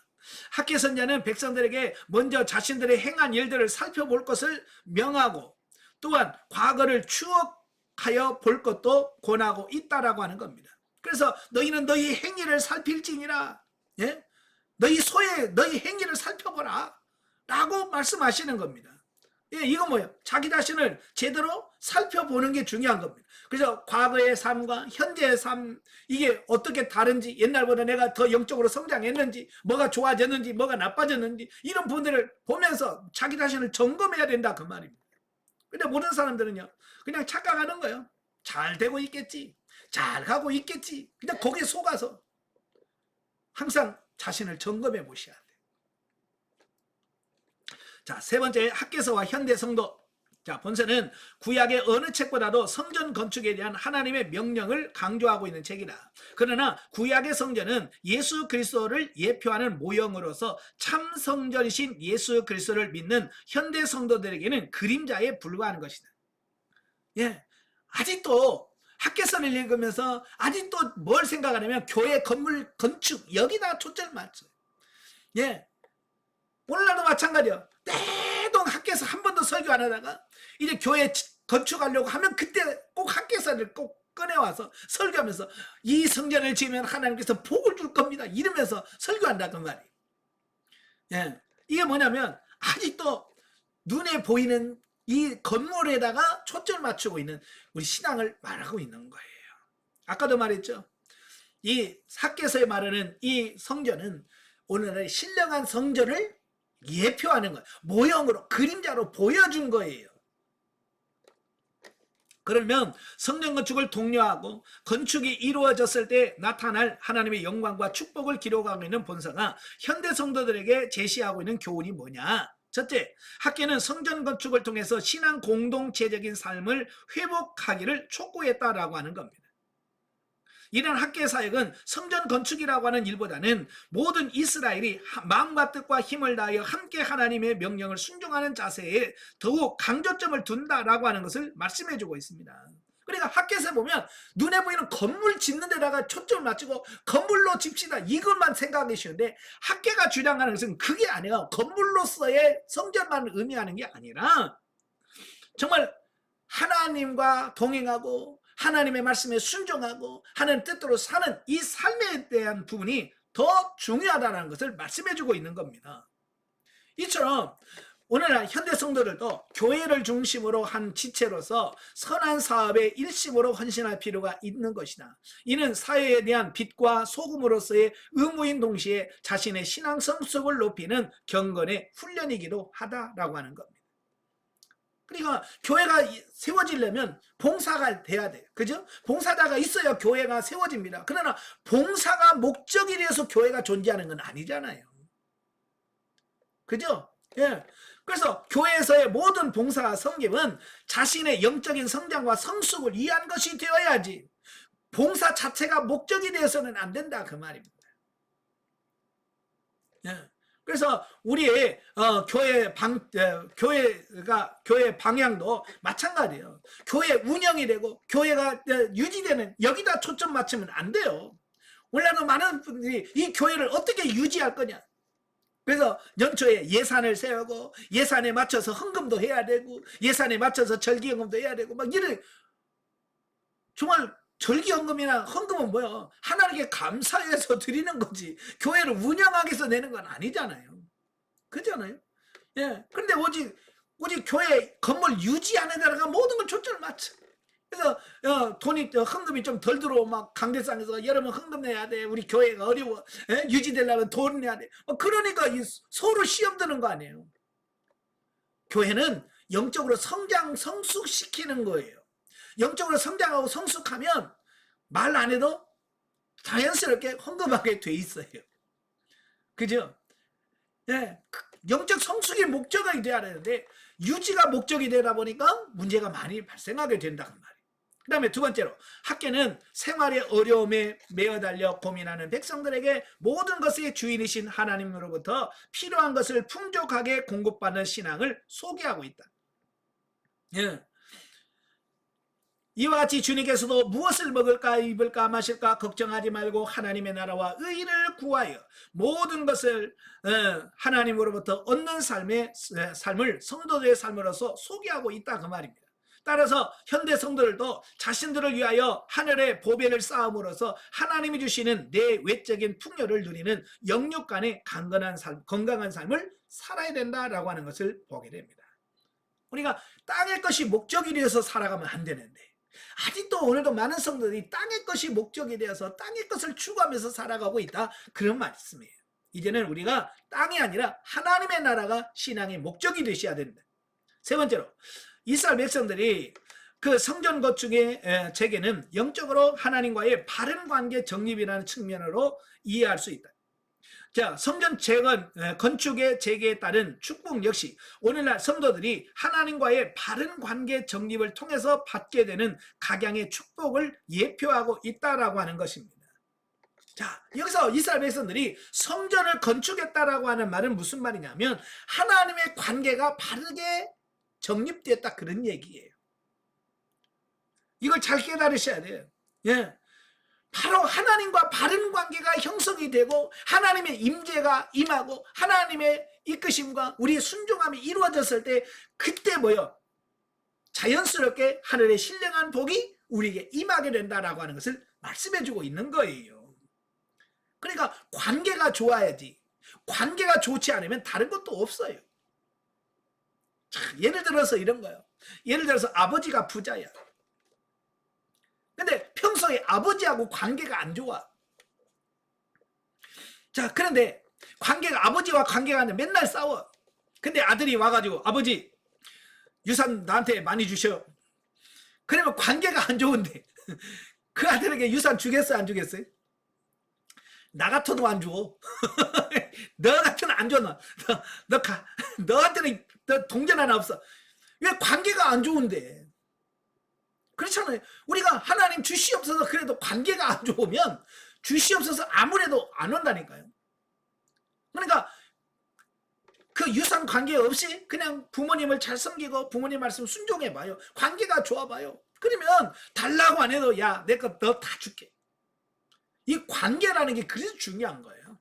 학개 선자는 백성들에게 먼저 자신들의 행한 일들을 살펴볼 것을 명하고 또한 과거를 추억하여 볼 것도 권하고 있다라고 하는 겁니다. 그래서 너희는 너희 행위를 살필지니라. 예? 너희 행위를 살펴보라 라고 말씀하시는 겁니다. 예, 이건 뭐예요? 자기 자신을 제대로 살펴보는 게 중요한 겁니다. 그래서 과거의 삶과 현재의 삶, 이게 어떻게 다른지, 옛날보다 내가 더 영적으로 성장했는지, 뭐가 좋아졌는지, 뭐가 나빠졌는지, 이런 부분들을 보면서 자기 자신을 점검해야 된다, 그 말입니다. 근데 모든 사람들은요, 그냥 착각하는 거예요. 잘 되고 있겠지, 잘 가고 있겠지, 그냥 거기에 속아서 항상 자신을 점검해 보셔야 돼요. 자, 세 번째, 학개서와 현대 성도. 자, 본서는 구약의 어느 책보다도 성전 건축에 대한 하나님의 명령을 강조하고 있는 책이다. 그러나 구약의 성전은 예수 그리스도를 예표하는 모형으로서 참 성전이신 예수 그리스도를 믿는 현대 성도들에게는 그림자에 불과하는 것이다. 예, 아직도 학개서를 읽으면서 아직도 뭘 생각하냐면 교회 건물 건축, 여기다 초점을 맞춰요. 예, 오늘날도 마찬가지야. 내동 학교에서 한 번도 설교 안 하다가 이제 교회 건축하려고 하면 그때 꼭 학교에서를 꼭 꺼내와서 설교하면서 이 성전을 지으면 하나님께서 복을 줄 겁니다 이러면서 설교한다는 말이에요. 예, 이게 뭐냐면 아직도 눈에 보이는 이 건물에다가 초점을 맞추고 있는 우리 신앙을 말하고 있는 거예요. 아까도 말했죠. 이 학개서에 말하는 이 성전은 오늘날의 신령한 성전을 예표하는 거예요. 모형으로, 그림자로 보여준 거예요. 그러면 성전 건축을 독려하고 건축이 이루어졌을 때 나타날 하나님의 영광과 축복을 기록하고 있는 본서가 현대 성도들에게 제시하고 있는 교훈이 뭐냐? 첫째, 학개는 성전 건축을 통해서 신앙 공동체적인 삶을 회복하기를 촉구했다라고 하는 겁니다. 이런 학개 사역은 성전 건축이라고 하는 일보다는 모든 이스라엘이 마음과 뜻과 힘을 다하여 함께 하나님의 명령을 순종하는 자세에 더욱 강조점을 둔다라고 하는 것을 말씀해주고 있습니다. 그러니까 학개에서 보면 눈에 보이는 건물 짓는 데다가 초점을 맞추고 건물로 집시다 이것만 생각하기 쉬운데, 학개가 주장하는 것은 그게 아니에요. 건물로서의 성전만 의미하는 게 아니라 정말 하나님과 동행하고 하나님의 말씀에 순종하고 하나님 뜻대로 사는 이 삶에 대한 부분이 더 중요하다는 것을 말씀해주고 있는 겁니다. 이처럼 오늘날 현대 성도들도 교회를 중심으로 한 지체로서 선한 사업에 일심으로 헌신할 필요가 있는 것이다. 이는 사회에 대한 빛과 소금으로서의 의무인 동시에 자신의 신앙 성숙을 높이는 경건의 훈련이기도 하다라고 하는 겁니다. 그러니까 교회가 세워지려면 봉사가 돼야 돼요. 그죠? 봉사자가 있어야 교회가 세워집니다. 그러나 봉사가 목적이 돼서 교회가 존재하는 건 아니잖아요. 그죠? 예. 그래서 교회에서의 모든 봉사와 섬김은 자신의 영적인 성장과 성숙을 위한 것이 되어야지 봉사 자체가 목적이 되어서는 안 된다 그 말입니다. 예. 그래서 우리의 교회 방향도 마찬가지예요. 교회 운영이 되고 교회가 유지되는 여기다 초점 맞추면 안 돼요. 원래는 많은 분들이 이 교회를 어떻게 유지할 거냐. 그래서 연초에 예산을 세우고 예산에 맞춰서 헌금도 해야 되고 예산에 맞춰서 절기헌금도 해야 되고 막 이런, 정말 절기헌금이나 헌금은 뭐야? 하나님께 감사해서 드리는 거지. 교회를 운영하기 위해서 내는 건 아니잖아요. 그렇잖아요. 예. 그런데 오직 교회 건물 유지하는 데다가 모든 걸 초점을 맞춰. 그래서 헌금이 좀 덜 들어오고 막 강대상에서 여러분 헌금 내야 돼. 우리 교회가 어려워. 예? 유지되려면 돈 내야 돼. 그러니까 서로 시험 드는 거 아니에요. 교회는 영적으로 성장 성숙시키는 거예요. 영적으로 성장하고 성숙하면 말 안 해도 자연스럽게 헌금하게 돼 있어요. 그죠? 예, 영적 성숙의 목적이 돼야 되는데 유지가 목적이 되다 보니까 문제가 많이 발생하게 된다는 말이에요. 그 다음에 두 번째로 학계는 생활의 어려움에 매어 달려 고민하는 백성들에게 모든 것의 주인이신 하나님으로부터 필요한 것을 풍족하게 공급받는 신앙을 소개하고 있다. 예. 이와 같이 주님께서도 무엇을 먹을까 입을까 마실까 걱정하지 말고 하나님의 나라와 의를 구하여 모든 것을 하나님으로부터 얻는 삶을 성도들의 삶으로서 소개하고 있다 그 말입니다. 따라서 현대 성도들도 자신들을 위하여 하늘의 보배를 쌓음으로써 하나님이 주시는 내 외적인 풍요를 누리는 영육 간의 건강한 삶을 살아야 된다라고 하는 것을 보게 됩니다. 우리가 땅의 것이 목적이 되어서 살아가면 안 되는데 아직도 오늘도 많은 성도들이 땅의 것이 목적이 되어서 땅의 것을 추구하면서 살아가고 있다 그런 말씀이에요. 이제는 우리가 땅이 아니라 하나님의 나라가 신앙의 목적이 되셔야 된다. 세 번째로 이스라엘 백성들이 그 성전 건축의 재개는 영적으로 하나님과의 바른 관계 정립이라는 측면으로 이해할 수 있다. 자, 성전 건축의 재개에 따른 축복 역시 오늘날 성도들이 하나님과의 바른 관계 정립을 통해서 받게 되는 각양의 축복을 예표하고 있다라고 하는 것입니다. 자, 여기서 이스라엘 백성들이 성전을 건축했다라고 하는 말은 무슨 말이냐면 하나님의 관계가 바르게 정립됐다 그런 얘기예요. 이걸 잘 깨달으셔야 돼요. 예. 바로 하나님과 바른 관계가 형성이 되고 하나님의 임재가 임하고 하나님의 이끄심과 우리의 순종함이 이루어졌을 때 그때 뭐요? 자연스럽게 하늘의 신령한 복이 우리에게 임하게 된다라고 하는 것을 말씀해주고 있는 거예요. 그러니까 관계가 좋아야지. 관계가 좋지 않으면 다른 것도 없어요. 자, 예를 들어서 이런 거예요. 예를 들어서 아버지가 부자야. 근데 평소에 아버지하고 관계가 안 좋아. 자, 그런데 아버지와 관계가 안 돼. 맨날 싸워. 근데 아들이 와가지고 아버지 유산 나한테 많이 주셔. 그러면 관계가 안 좋은데 그 아들에게 유산 주겠어요 안 주겠어요? 나 같아도 안 줘. 너 같으면 안 줘. 너한테는 동전 하나 없어. 왜 관계가 안 좋은데? 그렇잖아요. 우리가 하나님 주시옵소서 그래도 관계가 안 좋으면 주시옵소서 아무래도 안 온다니까요. 그러니까 그 유산 관계 없이 그냥 부모님을 잘 섬기고 부모님 말씀 순종해봐요. 관계가 좋아봐요. 그러면 달라고 안 해도 야 내 거 너 다 줄게. 이 관계라는 게 그래서 중요한 거예요.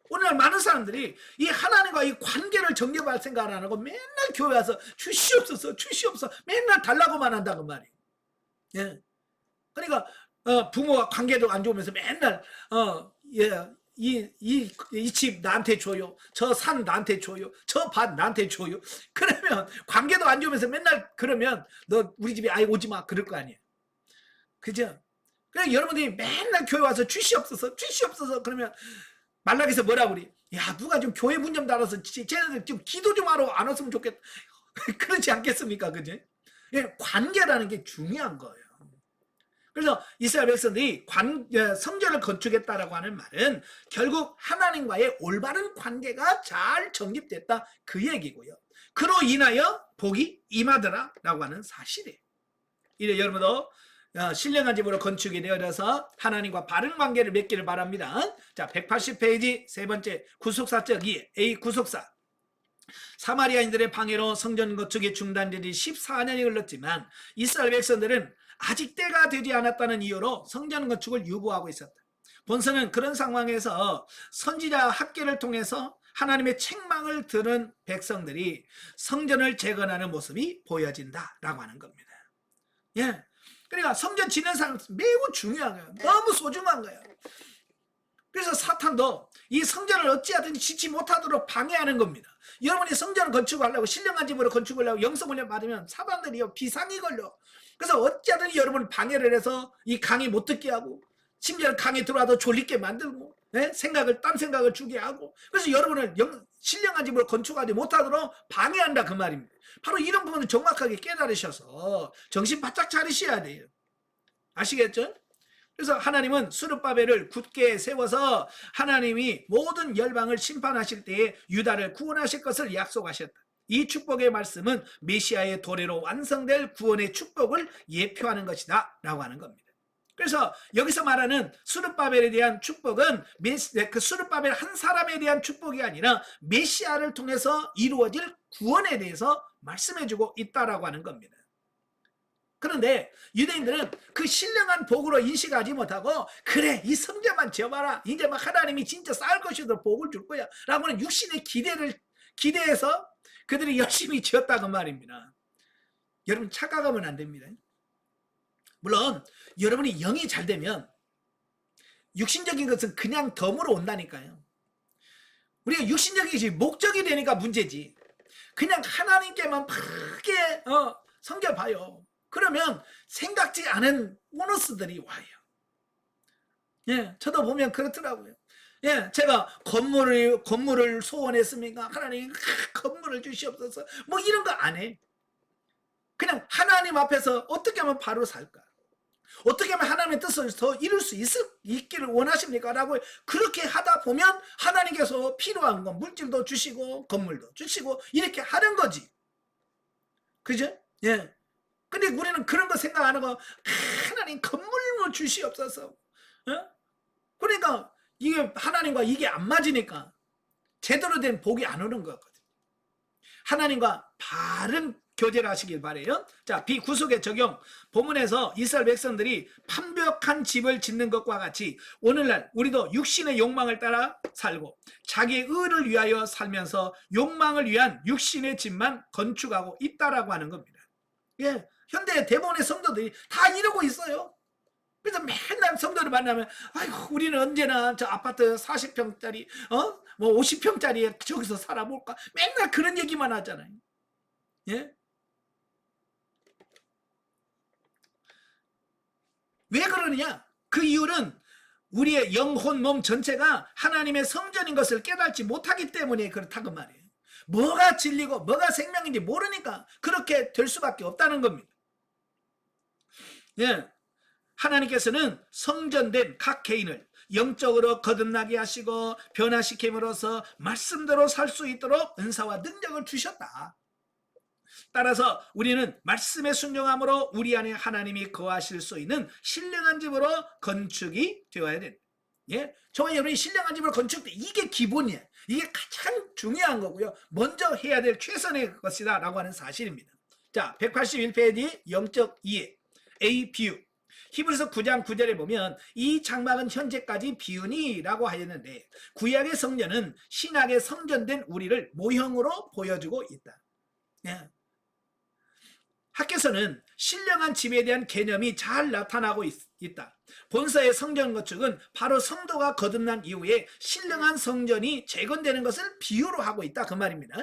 오늘날 많은 사람들이 이 하나님과 이 관계를 정립할 생각을 안 하고 맨날 교회 와서 주시옵소서 주시옵소서 맨날 달라고만 한다고 말이에요. 예. 그러니까 부모와 관계도 안 좋으면서 맨날 이 집 나한테 줘요. 저 산 나한테 줘요. 저 밭 나한테 줘요. 그러면 관계도 안 좋으면서 맨날 그러면 너 우리 집에 아예 오지 마 그럴 거 아니에요. 그죠? 그냥 여러분들이 맨날 교회 와서 주시옵소서 주시옵소서 그러면 말락에서 뭐라 그래? 야 누가 좀 교회 문 좀 닫아서 쟤네들 좀 기도 좀 하러 안 왔으면 좋겠다. 그렇지 않겠습니까? 그지? 관계라는 게 중요한 거예요. 그래서 이스라엘 백성들이 성전을 건축했다라고 하는 말은 결국 하나님과의 올바른 관계가 잘 정립됐다 그 얘기고요. 그로 인하여 복이 임하더라라고 하는 사실이에요. 이래 여러분도 신령한 집으로 건축이 되어져서 하나님과 바른 관계를 맺기를 바랍니다. 자, 180페이지 세 번째 구속사적 2 A 구속사. 사마리아인들의 방해로 성전 건축이 중단되지 14년이 흘렀지만 이스라엘 백성들은 아직 때가 되지 않았다는 이유로 성전 건축을 유보하고 있었다. 본서는 그런 상황에서 선지자 학계를 통해서 하나님의 책망을 들은 백성들이 성전을 재건하는 모습이 보여진다라고 하는 겁니다. 예. 그러니까 성전 짓는 사람 매우 중요한 거예요. 너무 소중한 거예요. 그래서 사탄도 이 성전을 어찌하든지 짓지 못하도록 방해하는 겁니다. 여러분이 성전을 건축하려고 신령한 집으로 건축하려고 영성훈련 받으면 사단들이 비상이 걸려. 그래서 어찌하든지 여러분을 방해를 해서 이 강의 못 듣게 하고 심지어 강에 들어와도 졸리게 만들고, 예? 딴 생각을 주게 하고, 그래서 여러분을 신령한 집으로 건축하지 못하도록 방해한다 그 말입니다. 바로 이런 부분을 정확하게 깨달으셔서 정신 바짝 차리셔야 돼요. 아시겠죠? 그래서 하나님은 스룹바벨을 굳게 세워서 하나님이 모든 열방을 심판하실 때에 유다를 구원하실 것을 약속하셨다. 이 축복의 말씀은 메시아의 도래로 완성될 구원의 축복을 예표하는 것이다 라고 하는 겁니다. 그래서 여기서 말하는 스룹바벨에 대한 축복은 그 스룹바벨 한 사람에 대한 축복이 아니라 메시아를 통해서 이루어질 구원에 대해서 말씀해주고 있다라고 하는 겁니다. 그런데 유대인들은 그 신령한 복으로 인식하지 못하고, 그래 이 성전만 지어봐라, 이제 막 하나님이 진짜 쌓을 것이더 복을 줄 거야 라고 하는 육신의 기대해서 그들이 열심히 지었다고 말입니다. 여러분 착각하면 안 됩니다. 물론 여러분이 영이 잘 되면 육신적인 것은 그냥 덤으로 온다니까요. 우리가 육신적인 것이 목적이 되니까 문제지, 그냥 하나님께만 크게 섬겨봐요. 그러면 생각지 않은 보너스들이 와요. 예, 저도 보면 그렇더라고요. 예, 제가 건물을 소원했습니까? 하나님 건물을 주시옵소서. 뭐 이런 거 안 해. 그냥 하나님 앞에서 어떻게 하면 바로 살까? 어떻게 하면 하나님의 뜻을 더 이룰 수 있기를 원하십니까? 라고 그렇게 하다 보면 하나님께서 필요한 건 물질도 주시고 건물도 주시고 이렇게 하는 거지. 그죠? 예. 근데 우리는 그런 거 생각 안 하고 하나님 건물을 주시옵소서. 어? 그러니까 이게 하나님과 이게 안 맞으니까 제대로 된 복이 안 오는 거거든. 하나님과 바른 교제를 하시길 바래요. 자, 비구속의 적용. 본문에서 이스라엘 백성들이 완벽한 집을 짓는 것과 같이 오늘날 우리도 육신의 욕망을 따라 살고 자기의 의를 위하여 살면서 욕망을 위한 육신의 집만 건축하고 있다라고 하는 겁니다. 예, 현대 대부분의 성도들이 다 이러고 있어요. 그래서 맨날 성도를 만나면 아이고 우리는 언제나 저 아파트 40평짜리 뭐 50평짜리에 저기서 살아볼까, 맨날 그런 얘기만 하잖아요. 예? 왜 그러느냐? 그 이유는 우리의 영혼 몸 전체가 하나님의 성전인 것을 깨닫지 못하기 때문에 그렇다고 말이에요. 뭐가 진리고 뭐가 생명인지 모르니까 그렇게 될 수밖에 없다는 겁니다. 예, 하나님께서는 성전된 각 개인을 영적으로 거듭나게 하시고 변화시킴으로써 말씀대로 살 수 있도록 은사와 능력을 주셨다. 따라서 우리는 말씀에 순종함으로 우리 안에 하나님이 거하실 수 있는 신령한 집으로 건축이 되어야 됩니다. 예? 저와 여러분이 신령한 집으로 건축돼, 이게 기본이에요. 이게 가장 중요한 거고요. 먼저 해야 될 최선의 것이다 라고 하는 사실입니다. 자, 181페이지 영적 이해 A 비유. 히브리서 9장 9절에 보면 이 장막은 현재까지 비유니라고 하였는데 구약의 성전은 신약의 성전된 우리를 모형으로 보여주고 있다. 예. 학교에서는 신령한 집에 대한 개념이 잘 나타나고 있다. 본서의 성전 건축은 바로 성도가 거듭난 이후에 신령한 성전이 재건되는 것을 비유로 하고 있다 그 말입니다.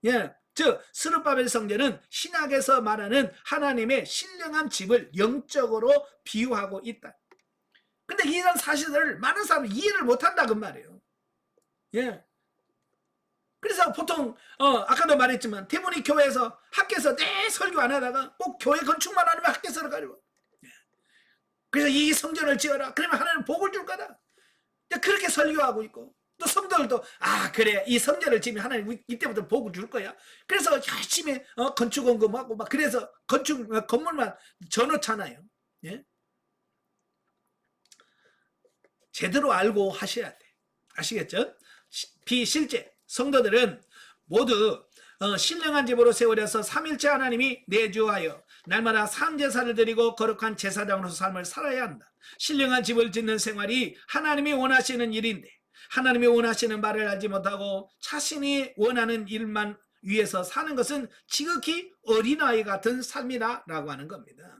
예, 즉 스룹바벨 성전은 신약에서 말하는 하나님의 신령한 집을 영적으로 비유하고 있다. 근데 이런 사실을 많은 사람이 이해를 못한다 그 말이에요. 예. 그래서 보통 아까도 말했지만 대부분이 교회에서 학교에서 내 설교 안 하다가 꼭 교회 건축만 하면 학교에서 가지고, 그래서 이 성전을 지어라 그러면 하나님 복을 줄 거다, 그렇게 설교하고 있고, 또 성도들도 그래 이 성전을 지으면 하나님 이때부터 복을 줄 거야, 그래서 열심히 건축원금하고 막 그래서 건물만 져놓잖아요. 예? 제대로 알고 하셔야 돼. 아시겠죠? 비실제 성도들은 모두 신령한 집으로 세우려서 삼일째 하나님이 내주하여 날마다 산제사를 드리고 거룩한 제사장으로서 삶을 살아야 한다. 신령한 집을 짓는 생활이 하나님이 원하시는 일인데 하나님이 원하시는 바를 알지 못하고 자신이 원하는 일만 위해서 사는 것은 지극히 어린아이 같은 삶이다 라고 하는 겁니다.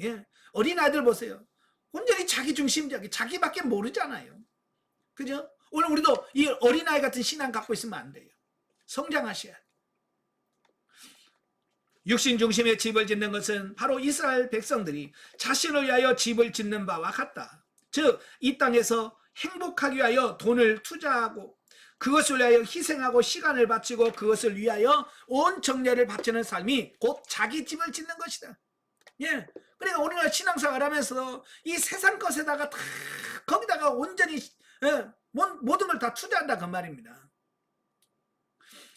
예, 어린아이들 보세요. 온전히 자기중심적이, 자기밖에 모르잖아요. 그죠? 오늘 우리도 이 어린아이 같은 신앙 갖고 있으면 안 돼요. 성장하셔야 돼요. 육신 중심의 집을 짓는 것은 바로 이스라엘 백성들이 자신을 위하여 집을 짓는 바와 같다. 즉 이 땅에서 행복하기 위하여 돈을 투자하고 그것을 위하여 희생하고 시간을 바치고 그것을 위하여 온 정열을 바치는 삶이 곧 자기 집을 짓는 것이다. 예. 그러니까 우리가 신앙생활 하면서 이 세상 것에다가 다 거기다가 온전히 모든 걸 다 투자한다 그 말입니다.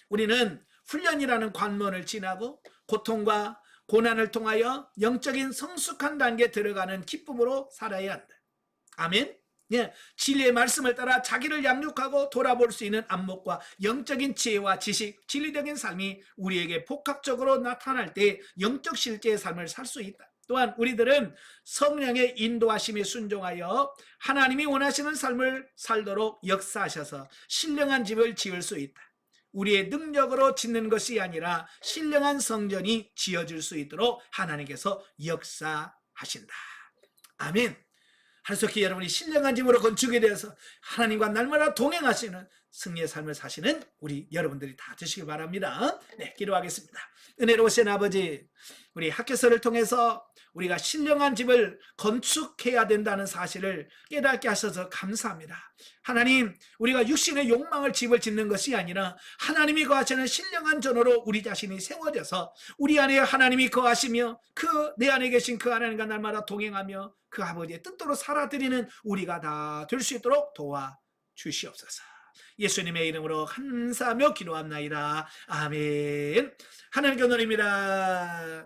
우리는 훈련이라는 관문을 지나고 고통과 고난을 통하여 영적인 성숙한 단계에 들어가는 기쁨으로 살아야 한다. 아멘. 예, 진리의 말씀을 따라 자기를 양육하고 돌아볼 수 있는 안목과 영적인 지혜와 지식, 진리적인 삶이 우리에게 복합적으로 나타날 때 영적 실제의 삶을 살 수 있다. 또한 우리들은 성령의 인도하심에 순종하여 하나님이 원하시는 삶을 살도록 역사하셔서 신령한 집을 지을 수 있다. 우리의 능력으로 짓는 것이 아니라 신령한 성전이 지어질 수 있도록 하나님께서 역사하신다. 아멘. 하루속히 여러분이 신령한 집으로 건축이 되어서 하나님과 날마다 동행하시는 승리의 삶을 사시는 우리 여러분들이 다 되시길 바랍니다. 네, 기도하겠습니다. 은혜로우신 아버지, 우리 학교서를 통해서 우리가 신령한 집을 건축해야 된다는 사실을 깨닫게 하셔서 감사합니다. 하나님, 우리가 육신의 욕망을 집을 짓는 것이 아니라 하나님이 거하시는 신령한 전으로 우리 자신이 세워져서 우리 안에 하나님이 거하시며 그 내 안에 계신 그 하나님과 날마다 동행하며 그 아버지의 뜻대로 살아드리는 우리가 다 될 수 있도록 도와주시옵소서. 예수님의 이름으로 감사하며 기도합나이다. 아멘. 하나님께 노립니다.